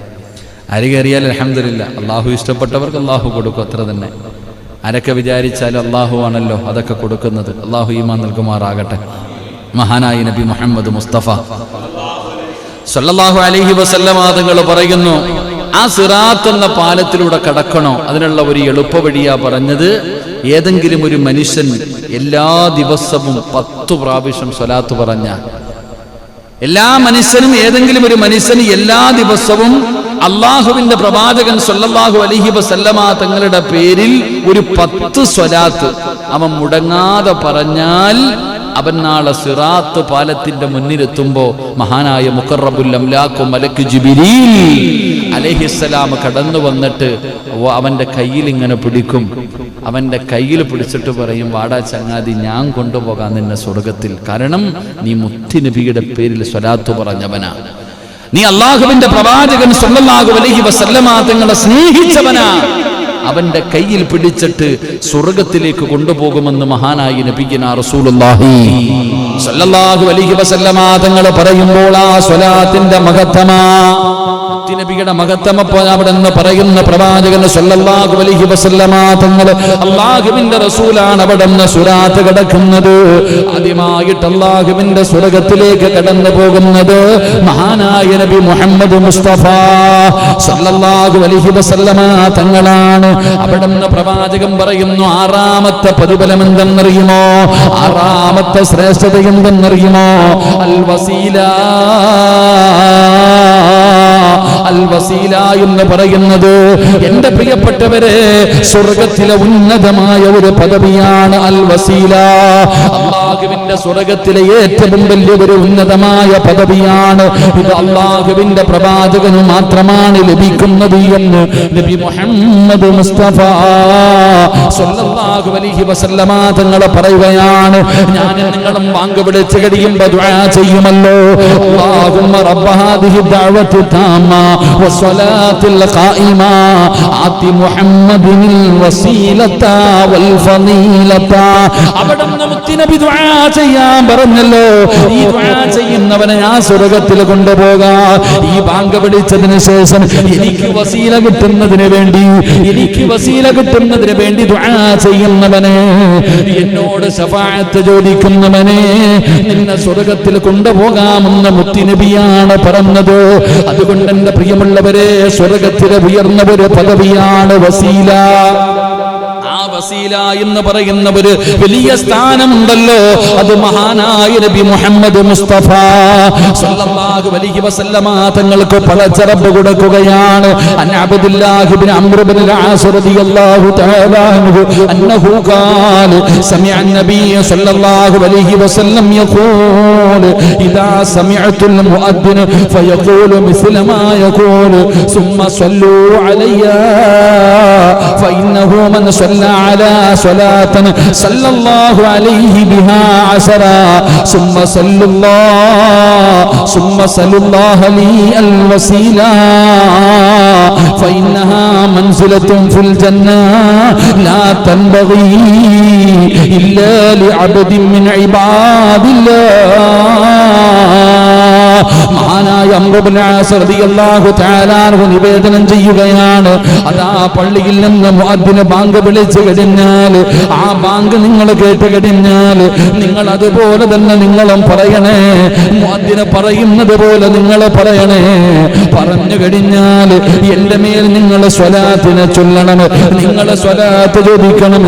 ആര് കയറിയാലും അൽഹംദുലില്ലാഹ്. അള്ളാഹു ഇഷ്ടപ്പെട്ടവർക്ക് അള്ളാഹു കൊടുക്കും, അത്ര തന്നെ. ആരൊക്കെ വിചാരിച്ചാലും അള്ളാഹു ആണല്ലോ അതൊക്കെ കൊടുക്കുന്നത്. അള്ളാഹു ഈമാൻ നൽകുമാറാകട്ടെ. മഹാനായ നബി മുഹമ്മദ് മുസ്തഫ സല്ലല്ലാഹു അലൈഹി വസല്ലമ തങ്ങൾ പറയുന്നു, ആ സിറാത്ത് എന്ന പാലത്തിലൂടെ കടക്കണോ, അതിനുള്ള ഒരു എളുപ്പവഴിയാ പറഞ്ഞത്. ഏതെങ്കിലും ഒരു മനുഷ്യൻ എല്ലാ ദിവസവും 10 പ്രാവശ്യം സ്വലാത്ത് പറഞ്ഞ, എല്ലാ മനുഷ്യനും ഏതെങ്കിലും ഒരു മനുഷ്യന് എല്ലാ ദിവസവും അള്ളാഹുവിന്റെ പ്രവാചകൻ സല്ലല്ലാഹു അലൈഹി വസല്ലമ തങ്ങളുടെ പേരിൽ ഒരു 10 സ്വലാത്ത് അവൻ മുടങ്ങാതെ പറഞ്ഞാൽ അവൻ നാളെ സിറാത്ത് പാലത്തിന്റെ മുന്നിലെത്തുമ്പോ മഹാനായ മുഖറബുൽ അംലാഖ് മലക്ക് ജിബ്രീൽ അലൈഹിസ്സലാം കടന്നു വന്നിട്ട് അവന്റെ കയ്യിൽ ഇങ്ങനെ പിടിക്കും. അവന്റെ കയ്യിൽ പിടിച്ചിട്ട് പറയും, വാടാ ചങ്ങാതി, ഞാൻ കൊണ്ടുപോകാൻ നിന്നെ സ്വർഗത്തിൽ. കാരണം നീ മുത്തുനബിയുടെ പേരിൽ സ്വലാത്ത് പറഞ്ഞവനാ, നീ അള്ളാഹുവിന്റെ പ്രവാചകൻ സല്ലല്ലാഹു അലൈഹി വസല്ലമ തങ്ങളെ സ്നേഹിച്ചവനാ. അവന്റെ കയ്യിൽ പിടിച്ചിട്ട് സ്വർഗത്തിലേക്ക് കൊണ്ടുപോകുമെന്ന് മഹാനായ നബിയുനാ റസൂലുള്ളാഹി സല്ലല്ലാഹു അലൈഹി വസല്ലമ തങ്ങൾ പറയുമ്പോൾ ആ സ്വലാത്തിന്റെ മഹത്വമാ, നബിയുടെ മഹത്വം അവിടെ നിന്ന് പറയുന്ന പ്രവാചകൻ സല്ലല്ലാഹു അലൈഹി വസല്ലമ തങ്ങൾ അള്ളാഹുവിന്റെ റസൂലാണ് അവിടെ നിന്ന് സ്വലാത്ത് കിടക്കുന്നത്. ആദ്യമായിട്ട് അള്ളാഹുവിന്റെ സ്വർഗത്തിലേക്ക് കടന്നു പോകുന്നത് മഹാനായ നബി മുഹമ്മദ് മുസ്തഫ സല്ലല്ലാഹു അലൈഹി വസല്ലമ തങ്ങളാണ്. അവിടെ നിന്ന് പ്രവാചകൻ പറയുന്നു, 6ാമത്തെ പ്രതിഫലം എന്തെന്നറിയുമോ? 6ാമത്തെ ശ്രേഷ്ഠത എന്തെന്നറിയുമോ? അൽ വസീല. അൽ വസീല എന്ന് പറയുന്നത്, എന്റെ പ്രിയപ്പെട്ടവരെ, സ്വർഗത്തിലെ ഉന്നതമായ ഒരു പദവിയാണ് അൽ വസീല. അള്ളാഹുവിന്റെ സ്വർഗത്തിലെ ഏറ്റവും വലിയ ഒരു ഉന്നതമായ പദവിയാണ് ഇത്. അള്ളാഹുവിന്റെ പ്രവാചകന് മാത്രമാണ് ലഭിക്കുന്നത് എന്ന് നബി മുഹമ്മദ് മുസ്തഫ സല്ലല്ലാഹു അലൈഹി വസല്ലമ തങ്ങൾ പറയുകയാണ്. ഞാൻ നിങ്ങളും വാങ്ക് വിളിച്ച് കഴിയുമ്പോൾ ദുആ ചെയ്യുമല്ലോ, അല്ലാഹുമ്മ റബ്ബ ഹാദിഹി ദഅവതി താമ വസ്സലാത്തിൽ ഖായിമ ആതി മുഹമ്മദിനിൽ വസീലത വൽ ഫളീലത. അവിടെ മുത്തുനബി ദുആ ചെയ്യാൻ പറഞ്ഞല്ലോ. ഈ ദുആ ചെയ്യുന്നവനെ ഞാൻ സ്വർഗ്ഗത്തിൽ കൊണ്ടുപോകാം. ഈ വാങ്ക് വിളിച്ചതിന് ശേഷം എനിക്ക് വസീല കിട്ടുന്നതിന് വേണ്ടി, എനിക്ക് വസീല കിട്ടുന്നതിന് വേണ്ടി ദുആ ചെയ്യുന്നവനെ, എന്നോട് ശഫാഅത്ത് ചോദിക്കുന്നവനെ നിന്നെ സ്വർഗ്ഗത്തിൽ കൊണ്ടുപോകാമെന്ന് മുത്തുനബിയാണ് പറഞ്ഞത്. അതുകൊണ്ട് എന്റെ പ്രിയമുള്ളവരെ, സ്വർഗ്ഗത്തിലെ ഉയർന്ന ഒരു പദവിയാണ് വസീല. ആ വസീല എന്ന് പറയുന്ന ഒരു വലിയ സ്ഥാനമുണ്ടല്ലോ, അത് മഹാനായ നബി മുഹമ്മദ് മുസ്തഫ സല്ലല്ലാഹു അലൈഹി വസല്ലമ തങ്ങൾക്ക് പടച്ചറബ് കൊടുക്കുകയാണ്. അൻ അബ്ദുല്ലാഹി ഇബ്നു അംർ ഇബ്നുൽ ആസ് റളിയല്ലാഹു തആല അൻഹു അന്നഹു ഖാല സമിഅ അൻ-നബിയ്യ സല്ലല്ലാഹു അലൈഹി വസല്ലം യഖൂൽ ഇദാ സമിഅതുൽ മുഅദ്ദിൻ ഫയഖൂലു മിസ്ല മാ യഖൂലു സുമ്മ സല്ലൂ അലയ്യ ഫഇന്നഹു മൻ സല്ല അലാ സ്വലാത്തൻ സല്ലല്ലാഹു അലൈഹി ബിഹാ അശറ സുമ്മ സല്ലല്ലാഹു ലി അൽ വസീല ഫഇന്നഹാ മൻസിലത്തുൻ ഫിൽ ജന്ന ലാ തൻബഗി ഇല്ലാ ലിഅബ്ദിൻ മിൻ ഇബാദില്ലാഹ്. മഹാനായ അംർ ഇബ്നു ആസ് റളിയല്ലാഹു തആല അൻഹു നിവേദനം ചെയ്യുകയാണ്, അതാ പള്ളിയിൽ നിന്ന് മുഅദ്ദിന് ബാങ്ക് വിളിച്ചു കഴിഞ്ഞാൽ, ആ ബാങ്ക് നിങ്ങൾ കേട്ട് കഴിഞ്ഞാൽ നിങ്ങൾ അതുപോലെ തന്നെ നിങ്ങളും പറയണേ. മുഅദ്ദിന് പറയുന്നത് പോലെ നിങ്ങൾ പറയണേ. പറഞ്ഞു കഴിഞ്ഞാൽ എന്റെ മേൽ നിങ്ങൾ സ്വലാത്തിനെ ചൊല്ലണം, നിങ്ങൾ സ്വലാത്ത് ചോദിക്കണം.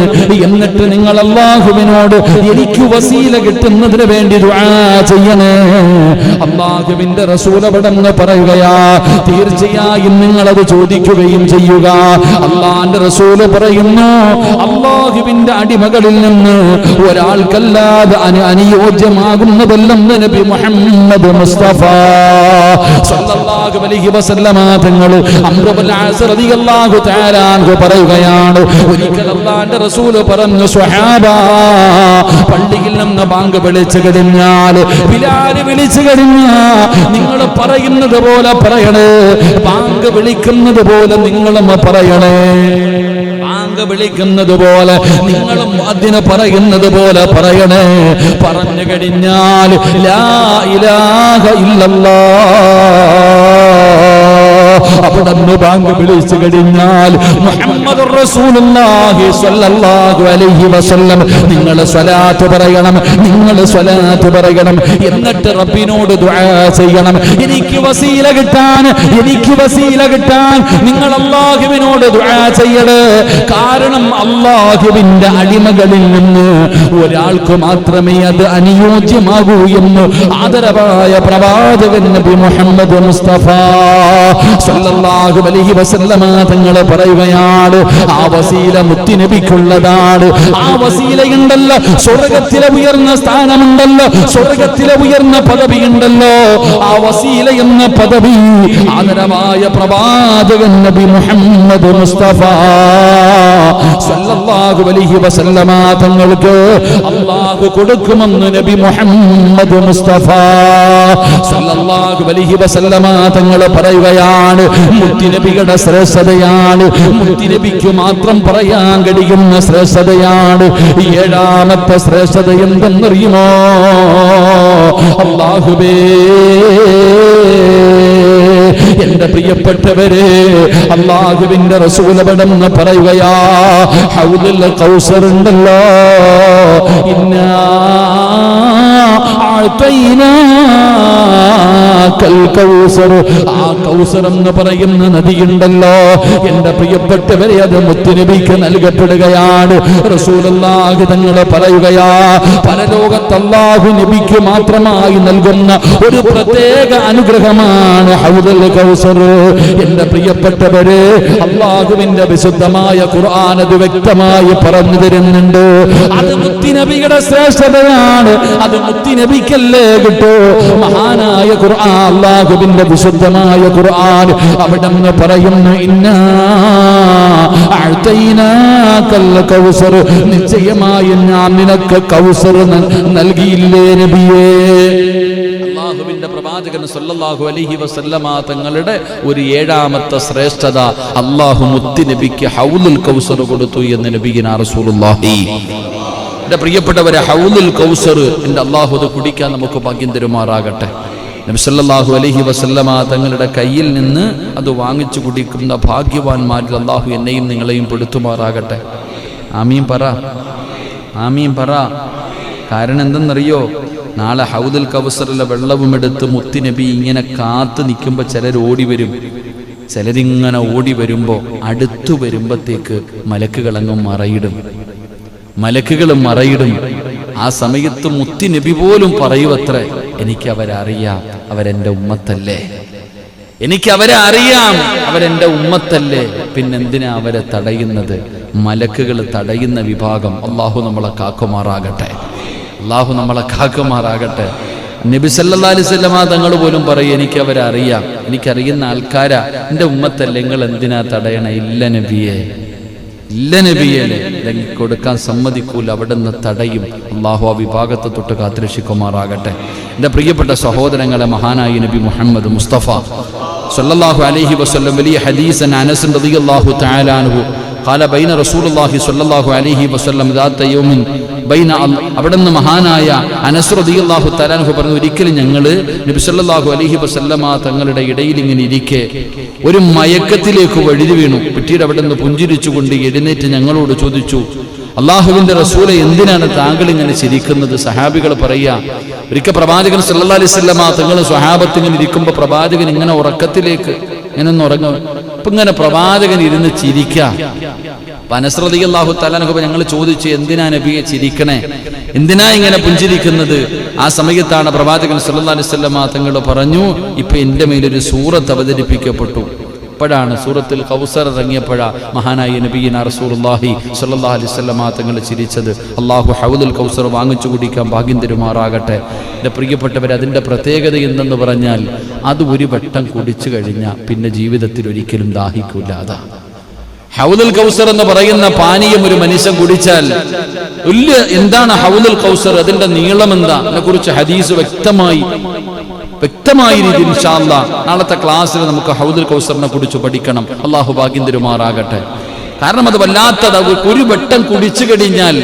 എന്നിട്ട് നിങ്ങൾ അല്ലാഹുവിനോട് എനിക്ക് വസീല കിട്ടുന്നതിന് വേണ്ടി ദുആ ചെയ്യണേ. അല്ലാഹുവിന്റെ റസൂൽ അവിടെന്ന് പറയുകയാ, തീർച്ചയായും നിങ്ങൾ അത് ചോദിക്കുകയും ചെയ്യുക. അല്ലാഹുവിന്റെ റസൂൽ പറയുന്നു, അല്ലാഹുവിന്റെ അടിമകളിൽ നിന്ന് ഒരാൾക്കല്ലാതെ അനുയോജ്യമാകുന്നതെല്ലാം നബി മുഹമ്മദ് മുസ്തഫ സല്ലല്ലാഹു അലൈഹി വസല്ലമ തങ്ങൾ അംർ ഇബ്നു ആസ് റളിയല്ലാഹു തആല അൻഹു പറയുകയാണ്, ഒരിക്കൽ അല്ലാഹുവിന്റെ റസൂൽ പറഞ്ഞു, സ്വഹാബ പള്ളിയിൽ നിന്ന് ബാങ്ക് വിളിച്ചു കഴിഞ്ഞാൽ, ബിലാൽ വിളിച്ചു കഴിഞ്ഞാൽ നിങ്ങൾ പറയുന്നത് പോലെ പറയണേ. ബാങ്ക് വിളിക്കുന്നത് പോലെ നിങ്ങളും പറയണേ. ബാങ്ക് വിളിക്കുന്നത് പോലെ നിങ്ങളും അതിന് പറയുന്നത് പോലെ പറയണേ. പറഞ്ഞു കഴിഞ്ഞാൽ ലാ ഇലാഹ ഇല്ലല്ലാഹ്, അവിടുന്ന് ബാങ്ക് വിളിച്ചു കഴിഞ്ഞാൽ മുഹമ്മദുർ റസൂലുള്ളാഹി സ്വല്ലല്ലാഹു അലൈഹി വസല്ലം നിങ്ങൾ സ്വലാത്ത് പറയണം, നിങ്ങൾ സ്വലാത്ത് പറയണം. എന്നിട്ട് റബ്ബിനോട് ദുആ ചെയ്യണം. എനിക്ക് വസീല കിട്ടാൻ, എനിക്ക് വസീല കിട്ടാൻ നിങ്ങൾ അല്ലാഹുവിനോട് ദുആ ചെയ്യണേ. കാരണം അല്ലാഹുവിന്റെ അടിമകളിൽ നിന്ന് ഒരാൾക്ക് മാത്രമേ അത് അനുയോജ്യമാകൂ എന്ന് ആദരവായ പ്രവാചകൻ നബി മുഹമ്മദ് മുസ്തഫ സല്ലല്ലാഹു അലൈഹി വസല്ലമ തങ്ങൾ പറയുകയാണ്, ആ വസീല മുത്തുനബിക്കുള്ളതാണ്. ആ വസീലയുണ്ടല്ലോ, സ്വർഗ്ഗത്തിലെ ഉയർന്ന സ്ഥാനമുണ്ടല്ലോ, സ്വർഗ്ഗത്തിലെ ഉയർന്ന പദവി ഉണ്ടല്ലോ. ആ വസീല എന്ന പദവി ആദരവായ പ്രവാചകൻ നബി മുഹമ്മദ് മുസ്തഫ സല്ലല്ലാഹു അലൈഹി വസല്ലമ തങ്ങൾക്ക് അല്ലാഹു കൊടുക്കുമെന്ന് നബി മുഹമ്മദ് മുസ്തഫ സല്ലല്ലാഹു അലൈഹി വസല്ലമ തങ്ങൾ പറയുകയാണ്, മുത്തുനബിയുടെ ശ്രേഷ്ഠതയാണ്, മുത്തുനബിക്ക് മാത്രം പറയാൻ കഴിയുന്ന ശ്രേഷ്ഠതയാണ്. ഏഴാമത്തെ ശ്രേഷ്ഠത എന്തെന്നറിയുമോ? അല്ലാഹുവേ, എന്റെ പ്രിയപ്പെട്ടവരെ, അല്ലാഹുവിന്റെ റസൂൽ അവിടെന്ന് പറയുകയാ, ഹൗദുൽ കൗസർ ഉണ്ടല്ലോ, ഇന്നാ അഅ്തൈനാകൽ കൗസർ, ആ കൗസർ എന്ന് പറയുന്ന നദിയുണ്ടല്ലോ എന്റെ പ്രിയപ്പെട്ടവരെ, അത് മുത്തുനബിക്ക് നൽകപ്പെടുകയാണ്. റസൂലുള്ളാഹി തങ്ങൾ പറയുകയാ, പരലോകത്ത് അല്ലാഹു നബിക്ക് മാത്രമായി നൽകുന്ന ഒരു പ്രത്യേക അനുഗ്രഹമാണ് ഹൗദുൽ കൗസർ. എന്റെ പ്രിയപ്പെട്ടവരെ, അല്ലാഹുവിന്റെ വിശുദ്ധമായ ഖുർആൻ അത് വ്യക്തമായി പറഞ്ഞു തരുന്നുണ്ട്. അത് മുത്തുനബിയുടെ ശ്രേഷ്ഠതയാണ്, അത് മുത്തുനബിക്കല്ലേ കിട്ടൂ. മഹാനായ ഖുർആൻ, അല്ലാഹുവിന്റെ വിശുദ്ധമായ ഖുർആൻ അവിടെ നിന്ന് പറയുന്നു, ഇന്നാ അഅ്തൈനാകൽ കൗസർ, നിശ്ചയമായി ഞാൻ നിനക്ക് കൗസർ നൽകിയില്ലേ നബിയേ. അല്ലാഹുവിന്റെ പ്രവാചകൻ സല്ലല്ലാഹു അലൈഹി വസല്ലമ തങ്ങളുടെ ഒരു ഏഴാമത്തെ ശ്രേഷ്ഠത, അല്ലാഹു മുത്തുനബിക്ക് ഹൗദുൽ കൗസർ കൊടുത്തു എന്ന് നബിയിനാ റസൂലുള്ളാഹി. എന്റെ പ്രിയപ്പെട്ടവരെ, ഹൗദുൽ കൗസർ എന്റെ അല്ലാഹു അത് കുടിക്കാൻ നമുക്ക് ഭാഗ്യം തരുമാറാകട്ടെ. നബി സല്ലല്ലാഹു അലൈഹി വസല്ലമ തങ്ങളുടെ കയ്യിൽ നിന്ന് അത് വാങ്ങിച്ചു കുടിക്കുന്ന ഭാഗ്യവാന്മാരിൽ അല്ലാഹു എന്നെയും നിങ്ങളെയും പെടുത്തുമാറാകട്ടെ. ആമീൻ പറ, ആമീൻ പറ. കാരണം എന്തെന്നറിയോ? നാളെ ഹൗദുൽ കൗസറിലെ വെള്ളവും എടുത്ത് മുത്തുനബി ഇങ്ങനെ കാത്തു നിൽക്കുമ്പോൾ ചിലർ ഓടി വരും. ചിലരിങ്ങനെ ഓടി വരുമ്പോൾ അടുത്തു വരുമ്പത്തേക്ക് മലക്കുകളങ്ങും മറയിടും. ആ സമയത്ത് മുത്തി നബി പോലും പറയുവത്രേ, എനിക്കവരറിയാം, അവരെന്റെ ഉമ്മത്തല്ലേ, എനിക്കവരെ അറിയാം, അവരെന്റെ ഉമ്മത്തല്ലേ, പിന്നെന്തിനാ അവരെ തടയുന്നത്? മലക്കുകൾ തടയുന്ന വിഭാഗം. അള്ളാഹു നമ്മളെ കാക്കുമാറാകട്ടെ. നബി സല്ലല്ലാഹു അലൈഹി വസല്ലമ തങ്ങൾ പോലും പറയും, എനിക്കവരെ അറിയാം, എനിക്കറിയുന്ന ആൾക്കാരാ, എൻ്റെ ഉമ്മത്തല്ലേ, നിങ്ങൾ എന്തിനാ തടയണ? ഇല്ല നബിയെ, കൊടുക്കാൻ സമ്മതിക്കൂല, അവിടെ നിന്ന് തടയും. അള്ളാഹു ആ വിഭാഗത്തെ തൊട്ട് കാത്തുരക്ഷിക്കുമാറാകട്ടെ. എൻ്റെ പ്രിയപ്പെട്ട സഹോദരങ്ങളെ, മഹാനായി നബി മുഹമ്മദ് മുസ്തഫ സല്ലല്ലാഹു അലൈഹി വസല്ലം വലിയ ഹദീസൻ അനസ് റളിയല്ലാഹു തആല അൻഹു ഖാല ബൈന റസൂലുള്ളാഹി സ്വല്ലല്ലാഹു അലൈഹി വസല്ലം ദാത്ത യൗമിൻ ബൈന, അവിടുന്ന് മഹാനായ അനസ് റളിയല്ലാഹു തആല അൻഹു പറഞ്ഞു, ഒരിക്കലും ഞങ്ങൾ നബി സല്ലല്ലാഹു അലൈഹി വസല്ലമ തങ്ങളുടെ ഇടയിൽ ഇങ്ങനെ ഇരിക്കെ ഒരു മയക്കത്തിലേക്ക് വഴുതി വീണു. പിന്നീട് അവിടെ നിന്ന് പുഞ്ചിരിച്ചുകൊണ്ട് എഴുന്നേറ്റ് ഞങ്ങളോട് ചോദിച്ചു, അള്ളാഹുവിന്റെ റസൂലെ, എന്തിനാണ് താങ്കൾ ഇങ്ങനെ ചിരിക്കുന്നത്? സഹാബികൾ പറയാ, ഒരിക്കൽ പ്രവാചകൻ സല്ലല്ലാഹു അലൈഹി വസല്ലമ തങ്ങൾ സ്വഹാബത്ത് ഇങ്ങനെ ഇരിക്കുമ്പോൾ പ്രവാചകൻ ഇങ്ങനെ ഉറക്കത്തിലേക്ക് ഇങ്ങനെ ഒന്ന് ഉറങ്ങും. അപ്പൊ ഇങ്ങനെ പ്രവാചകൻ ഇരുന്ന് ചിരിക്കാം. അനസ് റളിയല്ലാഹു തആല അൻഹു ഞങ്ങൾ ചോദിച്ചു, എന്തിനാ നബിയെ ചിരിക്കണേ, എന്തിനാ ഇങ്ങനെ പുഞ്ചിരിക്കുന്നത്? ആ സമയത്താണ് പ്രവാചകൻ സല്ലല്ലാഹു അലൈഹി വസല്ലമ തങ്ങൾ പറഞ്ഞു, ഇപ്പൊ എന്റെ മേലൊരു സൂറത്ത് അവതരിപ്പിക്കപ്പെട്ടു. അപ്പോഴാണ് സൂറത്തുൽ കൗസർ ഇറങ്ങിയപ്പോഴാ മഹാനായ നബിയിന റസൂലുള്ളാഹി സ്വല്ലല്ലാഹു അലൈഹി വസല്ലമ തങ്ങൾ ചിരിച്ചത്. അള്ളാഹു ഹൗദുൽ കൗസർ വാങ്ങിച്ചു കുടിക്കാൻ ഭാഗ്യം തരുമാറാകട്ടെ. എൻ്റെ പ്രിയപ്പെട്ടവർ, അതിൻ്റെ പ്രത്യേകത എന്തെന്ന് പറഞ്ഞാൽ, അത് ഒരു വട്ടം കുടിച്ചു കഴിഞ്ഞാൽ പിന്നെ ജീവിതത്തിൽ ഒരിക്കലും ദാഹിക്കൂല. അതാ ഹൗദുൽ കൗസർ എന്ന് പറയുന്ന പാനീയം ഒരു മനുഷ്യൻ കുടിച്ചാൽ എന്താണ് ഹൗദുൽ കൗസർ, അതിന്റെ നീളം എന്താ, അതിനെക്കുറിച്ച് ഹദീസ് വ്യക്തമായി രീതിയിൽ ഇൻഷാ അല്ലാഹ് നാളത്തെ ക്ലാസ്സിൽ നമുക്ക് ഹൗദുൽ കൗസറിനെ കുറിച്ച് പഠിക്കണം. അള്ളാഹു ഭാഗ്യം തരുമാറാകട്ടെ. കാരണം അത് വല്ലാത്തത്, ഒരു വട്ടം കുടിച്ചു കഴിഞ്ഞാൽ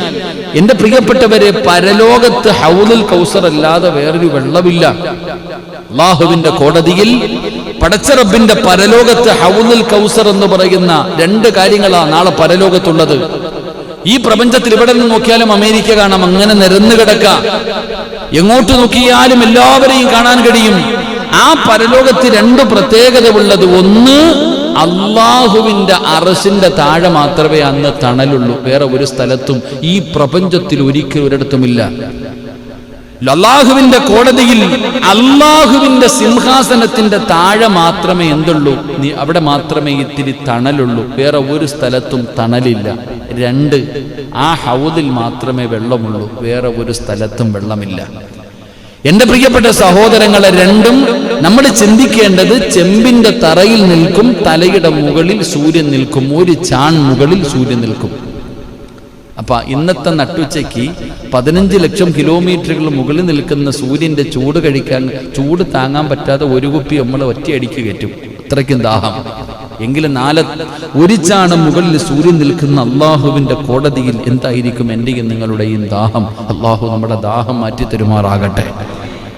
എന്റെ പ്രിയപ്പെട്ടവരെ, പരലോകത്ത് ഹൗദുൽ കൗസർ അല്ലാതെ വേറൊരു വെള്ളമില്ല. അള്ളാഹുവിന്റെ കോടതിയിൽ പടച്ചറബിന്റെ പരലോകത്ത് ഹൗദുൽ കൗസർ എന്ന് പറയുന്ന രണ്ട് കാര്യങ്ങളാ നാളെ പരലോകത്തുള്ളത്. ഈ പ്രപഞ്ചത്തിൽ ഇവിടെ നിന്ന് നോക്കിയാലും അമേരിക്ക കാണാം, അങ്ങനെ നിരന്നു കിടക്കാം. എങ്ങോട്ട് നോക്കിയാലും എല്ലാവരെയും കാണാൻ കഴിയും. ആ പരലോകത്ത് രണ്ട് പ്രത്യേകത ഉള്ളത്. ഒന്ന്, അള്ളാഹുവിന്റെ അർശിന്റെ താഴെ മാത്രമേ അന്ന് തണലുള്ളൂ. വേറെ ഒരു സ്ഥലത്തും ഈ പ്രപഞ്ചത്തിൽ ഒരിക്കലും ഒരിടത്തുമില്ല. അള്ളാഹുവിന്റെ കോടതിയിൽ അള്ളാഹുവിന്റെ സിംഹാസനത്തിന്റെ താഴെ മാത്രമേ എന്തുള്ളൂ, അവിടെ മാത്രമേ ഇത്തിരി തണലുള്ളൂ. വേറെ ഒരു സ്ഥലത്തും തണലില്ല. രണ്ട്, ആ ഹൗദിൽ മാത്രമേ വെള്ളമുള്ളൂ. വേറെ ഒരു സ്ഥലത്തും വെള്ളമില്ല. എന്റെ പ്രിയപ്പെട്ട സഹോദരങ്ങളെ, രണ്ടും നമ്മൾ ചിന്തിക്കേണ്ടത്, ചെമ്പിന്റെ തറയിൽ നിൽക്കും, തലയുടെ മുകളിൽ സൂര്യൻ നിൽക്കും, ഒരു ചാൺ മുകളിൽ സൂര്യൻ നിൽക്കും. അപ്പൊ ഇന്നത്തെ നട്ടുച്ചയ്ക്ക് 15 ലക്ഷം കിലോമീറ്ററുകൾ മുകളിൽ നിൽക്കുന്ന സൂര്യന്റെ ചൂട് താങ്ങാൻ പറ്റാതെ ഒരു കുപ്പി നമ്മൾ ഒറ്റയടിക്ക് കയറ്റും. അത്രയ്ക്കും ദാഹം. എങ്കിലും ഒരു ചാണ് മുകളിൽ സൂര്യൻ നിൽക്കുന്ന അള്ളാഹുവിന്റെ കോടതിയിൽ എന്തായിരിക്കും എന്റെയും നിങ്ങളുടെയും ദാഹം? അള്ളാഹു നമ്മുടെ ദാഹം മാറ്റി തരുമാറാകട്ടെ.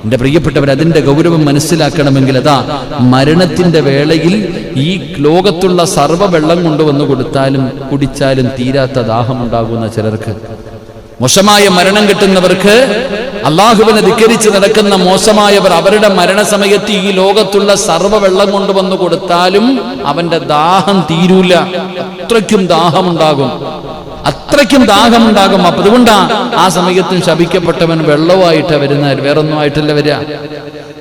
എന്റെ പ്രിയപ്പെട്ടവർ, അതിന്റെ ഗൗരവം മനസ്സിലാക്കണമെങ്കിൽ അതാ മരണത്തിന്റെ വേളയിൽ ഈ ലോകത്തുള്ള സർവ്വ വെള്ളം കൊണ്ടുവന്ന് കുടിച്ചാലും തീരാത്ത ദാഹമുണ്ടാകുന്ന ചിലർക്ക്, മോശമായ മരണം കിട്ടുന്നവർക്ക്, അള്ളാഹുവിനെ ധിക്കരിച്ച് നടക്കുന്ന മോശമായവർ, അവരുടെ മരണസമയത്ത് ഈ ലോകത്തുള്ള സർവ്വ വെള്ളം കൊണ്ടുവന്ന് കൊടുത്താലും അവന്റെ ദാഹം തീരൂല. അത്രയ്ക്കും ദാഹമുണ്ടാകും. അപ്പൊ അതുകൊണ്ടാ ആ സമയത്തും ശപിക്കപ്പെട്ടവൻ വെള്ളവുമായിട്ടാ വരുന്നത്, വേറൊന്നും ആയിട്ടല്ല വരിക.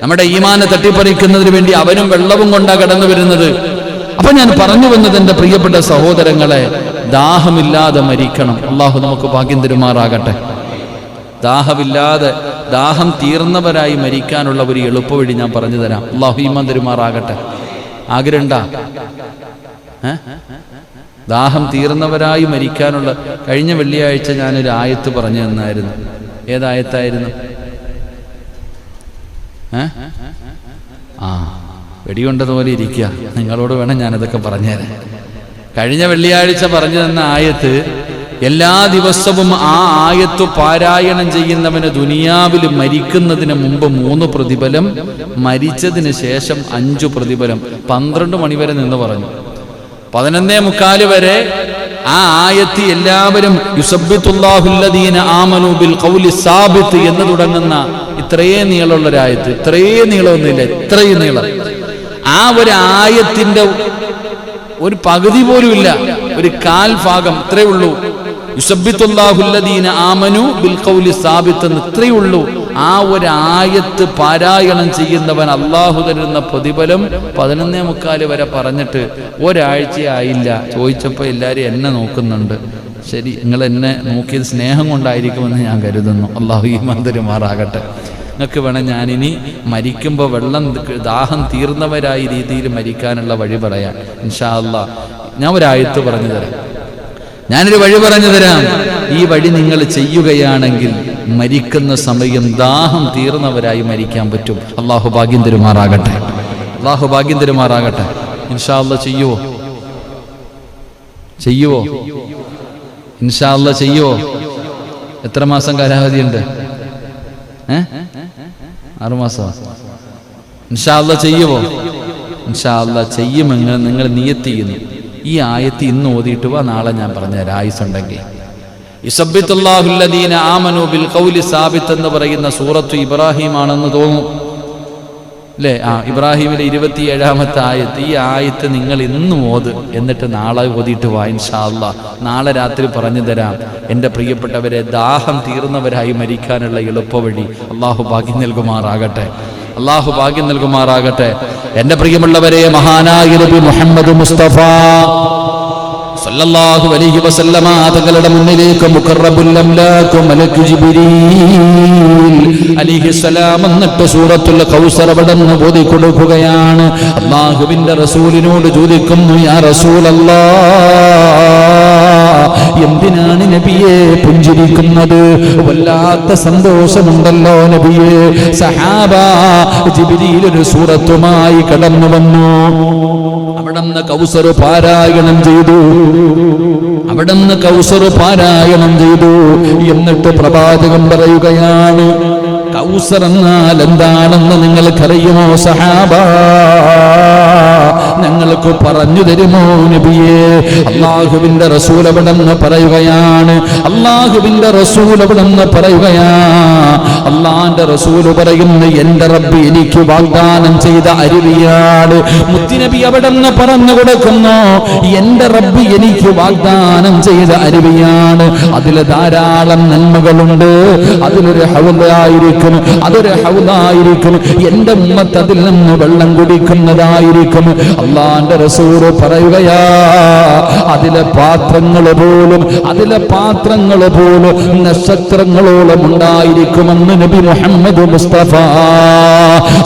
നമ്മുടെ ഈമാനെ തട്ടിപ്പറിക്കുന്നതിന് വേണ്ടി അവനും വെള്ളവും കൊണ്ടാ കടന്നു വരുന്നത്. അപ്പൊ ഞാൻ പറഞ്ഞു വന്നത്, എന്റെ പ്രിയപ്പെട്ട സഹോദരങ്ങളെ, ദാഹമില്ലാതെ മരിക്കണം. അള്ളാഹു നമുക്ക് ഭാഗ്യം തരുമാറാകട്ടെ. ദാഹം തീർന്നവരായി മരിക്കാനുള്ള ഒരു എളുപ്പവഴി ഞാൻ പറഞ്ഞു തരാം. അള്ളാഹു ഈമാൻ തരുമാറാകട്ടെ. ആഗ്രഹണ്ട ദാഹം തീർന്നവരായി മരിക്കാനുള്ള? കഴിഞ്ഞ വെള്ളിയാഴ്ച ഞാനൊരു ആയത്ത് പറഞ്ഞു തന്നായിരുന്നു. ഏതായത്തായിരുന്നു? വെടികൊണ്ടതുപോലെ ഇരിക്കുക. നിങ്ങളോട് വേണം ഞാനതൊക്കെ പറഞ്ഞുതരാൻ. കഴിഞ്ഞ വെള്ളിയാഴ്ച പറഞ്ഞു തന്ന ആയത്ത്, എല്ലാ ദിവസവും ആ ആയത്ത് പാരായണം ചെയ്യുന്നവന് ദുനിയാവിൽ മരിക്കുന്നതിന് മുമ്പ് 3 പ്രതിഫലം, മരിച്ചതിന് ശേഷം 5 പ്രതിഫലം. 12 മണിവരെ നിന്ന് പറഞ്ഞു. 11:45 വരെ ആ ആയത്ത് എല്ലാവരും യുസബ്ബിതുല്ലാഹുല്ലദീന ആമനു ബിൽ ഖൗലി സാബിത്ത് എന്ന് തുടങ്ങുന്ന ഇത്രയും നീളമുള്ളൊരായത്ത്. ഇത്രയും നീളമൊന്നുമില്ല, ഇത്രയും നീളം. ആ ആ ഒരു ആയത്തിന്റെ ഒരു പകുതി പോലും ഇല്ല, ഒരു കാൽ ഭാഗം ഇത്രയേ ഉള്ളൂ. യുസബ്ബിത്തുല്ലാഹുല്ലദീന ആമനു ബിൽ ഖൗലി സാബിത്ത് എന്ന് ഇത്രയേ ഉള്ളൂ. ആ ഒരു ആയത്ത് പാരായണം ചെയ്യുന്നവൻ അള്ളാഹു തരുന്ന പ്രതിഫലം 11:45 വരെ പറഞ്ഞിട്ട് ഒരാഴ്ചയായില്ല. ചോദിച്ചപ്പോൾ എല്ലാവരും എന്നെ നോക്കുന്നുണ്ട്. ശരി, നിങ്ങൾ എന്നെ നോക്കിയത് സ്നേഹം കൊണ്ടായിരിക്കുമെന്ന് ഞാൻ കരുതുന്നു. അള്ളാഹു ഈമാൻ തരുമാറാകട്ടെ. നിങ്ങൾക്ക് വേണം ഞാനിനി മരിക്കുമ്പോൾ ദാഹം തീർന്നവരായി രീതിയിൽ മരിക്കാനുള്ള വഴി പറയാൻ. ഇൻഷാ അല്ലാഹ് ഞാൻ ഒരായത്ത് പറഞ്ഞു തരാം, ഞാനൊരു വഴി പറഞ്ഞു തരാം. ഈ വഴി നിങ്ങൾ ചെയ്യുകയാണെങ്കിൽ മരിക്കുന്ന സമയം ദാഹം തീർന്നവരായി മരിക്കാൻ പറ്റും. അള്ളാഹു ഭാഗ്യം തരുമാറാകട്ടെ, അള്ളാഹു ഭാഗ്യം തരുമാറാകട്ടെ. ഇൻഷാ അല്ലാഹ് ചെയ്യുവോ? ഇൻഷാ അല്ലാഹ് ചെയ്യുവോ? എത്ര മാസം കാലാവധിയുണ്ട്? 6 മാസം. ഇൻഷാ അല്ലാഹ് ചെയ്യുവോ? ഇൻഷാ അല്ലാഹ് ചെയ്യുമെന്ന് നിങ്ങൾ നിയത്ത് ചെയ്യുന്നു. ഈ ആയത്ത് ഇന്ന് ഓതിയിട്ട് വാ, നാളെ ഞാൻ പറഞ്ഞുതരാം ആയുസുണ്ടെങ്കിൽ. യുസബ്ബിത്തുല്ലാഹുല്ലദീന ആമനു ബിൽ ഖൗലി സാബിത്ത് എന്ന് പറയുന്ന സൂറത്തു ഇബ്രാഹിം ആണെന്ന് തോന്നുന്നു അല്ലേ? ഇബ്രാഹിമിലെ 27-ാമത്തെ ആയത്ത്. ഈ ആയത്ത് നിങ്ങൾ ഇന്ന് ഓത്, എന്നിട്ട് നാളെ ഓതിയിട്ട് വാ. ഇൻഷാ അല്ലാഹ് നാളെ രാത്രി പറഞ്ഞു തരാം എൻ്റെ പ്രിയപ്പെട്ടവരെ, ദാഹം തീർന്നവരായി മരിക്കാനുള്ള എളുപ്പവഴി. അള്ളാഹു ഭാഗ്യം നൽകുമാറാകട്ടെ, അള്ളാഹു ഭാഗ്യം നൽകുമാറാകട്ടെ. എൻ്റെ പ്രിയമുള്ളവരെ, മഹാനായ നബി മുഹമ്മദ് മുസ്തഫ സല്ലല്ലാഹു അലൈഹി വസല്ലമ തങ്ങളുടെ മുന്നിലേക്ക് മുഖറബുൽ അംലാക് മലക്ക് ജിബ്രീൽ അലൈഹിസ്സലാം എന്നിട്ട് സൂറത്തുൽ കൗസർ അവിടുന്ന് ഓതി കൊടുക്കുകയാണ്. അല്ലാഹുവിന്റെ റസൂലിനോട് ചോദിക്കുന്നു, യാ റസൂലല്ലാഹ്, എന്തിനാണ് നബിയെ പുഞ്ചിരിക്കുന്നത്? വല്ലാത്ത സന്തോഷമുണ്ടല്ലോ നബിയെ. സഹാബ ജിബ്രീൽ ഒരു സൂറത്തുമായി കടന്നു വന്നു. അവിടുന്ന് കൗസർ പാരായണം ചെയ്തു, എന്നിട്ട് പ്രവാചകൻ പറയുകയാണ്, കൗസർ എന്നാൽ എന്താണെന്ന് നിങ്ങൾക്കറിയുമോ സഹാബ? ഞങ്ങൾക്ക് പറഞ്ഞു തരുമോ നബിയേ? അല്ലാഹുവിന്റെ റസൂൽ അവിടുന്ന് പറയുകയാണ്, അല്ലാഹുവിന്റെ റസൂൽ പറയുന്നു, എന്റെ റബ്ബ് എനിക്ക് വാഗ്ദാനം ചെയ്ത അരുവിയാണ്. മുത്തുനബി അവിടുന്ന് പറഞ്ഞു കൊടുക്കുന്നു, എന്റെ റബ്ബ് എനിക്ക് വാഗ്ദാനം ചെയ്ത അരുവിയാണ്. അതിൽ ധാരാളം നന്മകളുണ്ട്. അതിലൊരു ഹൗദായിരിക്കും, എന്റെ ഉമ്മത്ത് അതിൽ നിന്ന് വെള്ളം കുടിക്കുന്നതായിരിക്കും. അല്ലാഹുവിന്റെ റസൂൽ പറയുകയാ, അതിലെ പാത്രങ്ങൾ പോലും നക്ഷത്രങ്ങളോളം ഉണ്ടായിരിക്കുമെന്ന് നബി മുഹമ്മദ് മുസ്തഫ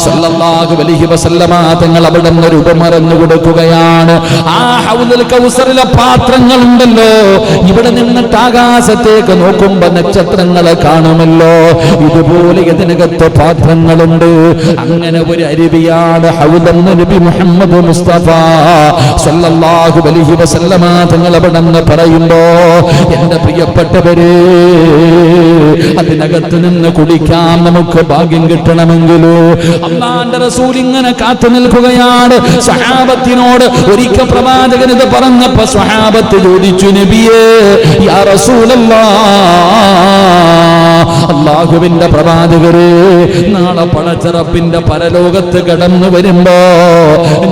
സല്ലല്ലാഹു അലൈഹി വസല്ലമ തങ്ങൾ അവിടെ ഒരു ഉപമറന്നു കൊടുക്കുകയാണ്. ആ ഹൗദുൽ കൗസറിലെ പാത്രങ്ങൾ ഉണ്ടല്ലോ, ഇവിടെ നിന്നിട്ട് ആകാശത്തേക്ക് നോക്കുമ്പോ നക്ഷത്രങ്ങളെ കാണുമല്ലോ, ഇതുപോലെ ഇതിനകത്ത് പാത്രങ്ങളുണ്ട്. അങ്ങനെ ഒരു അരുവിയാണ് ഹൗദെന്ന് നബി മുഹമ്മദ് മുസ്തഫ സല്ലല്ലാഹു അലൈഹി വസല്ലമ തങ്ങൾ അവിടെ നിന്ന് പറയുമ്പോ, എന്റെ പ്രിയപ്പെട്ടവരെ, അതിനകത്ത് നിന്ന് കുടിക്കാൻ നമുക്ക് ഭാഗ്യം കിട്ടണമെങ്കിലോ അല്ലാഹുവിന്റെ റസൂൽ ഇങ്ങനെ കാത്തു നിൽക്കുകയാണ്. സ്വഹാബത്തിനോട് ഒരിക്കൽ പ്രവാചകൻ ഇത് പറഞ്ഞപ്പോ സ്വഹാബത്ത് ചോദിച്ചു, നബിയേ യാ റസൂലല്ലാഹ്, അല്ലാഹുവിന്റെ പ്രവാചകരെ, നാളെ പടച്ചറപ്പിന്റെ പരലോകത്ത് കടന്നു വരുമ്പോ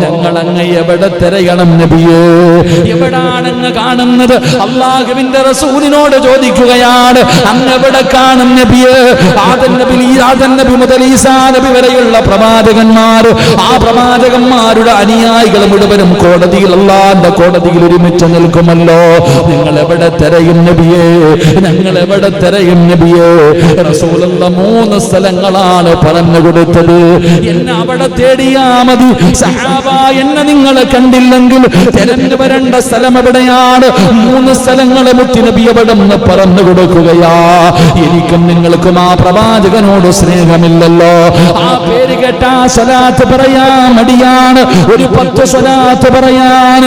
ഞങ്ങൾ അങ്ങ് എവിടെ തിരയണം നബിയേ? എവിടാണങ്ങ് കാണുന്നത്? അല്ലാഹുവിന്റെ റസൂലിനോട് ചോദിക്കുകയാണ്, അങ്ങ് എവിടെ കാണും നബിയേ? ആദം നബി മുതൽ ഈസാ നബി വരെയുള്ള പ്രവാചകന്മാർ, ആ പ്രവാചകന്മാരുടെ അനുയായികൾ മുഴുവനും കോടതിയിൽ, അല്ലാഹുവിന്റെ കോടതിയിൽ ഒരുമിച്ച് നിൽക്കുമല്ലോ. നിങ്ങൾ എവിടെ തിരയും നബിയേ? റസൂലുള്ള 3 സ്ഥലങ്ങളാണ് പറഞ്ഞു കൊടുത്തത്. എന്നെ അവിടെ തേടിയാ മതി. സഹാബ, എന്നെ നിങ്ങൾ കണ്ടില്ലെങ്കിൽ തിരഞ്ഞു വരേണ്ട സ്ഥലം എവിടെയാണ്? 3 സ്ഥലങ്ങൾ മുത്തുനബി അവിടെ നിന്ന് പറഞ്ഞു കൊടുക്കുകയാ. എനിക്കും നിങ്ങൾക്കും ആ പ്രവാചകനോട് സ്നേഹമില്ലല്ലോ. ആ പേര് കേട്ടാ സ്വലാത്ത് പറയാൻ മടിയാണ്. ഒരു 10 സ്വലാത്ത് പറയാൻ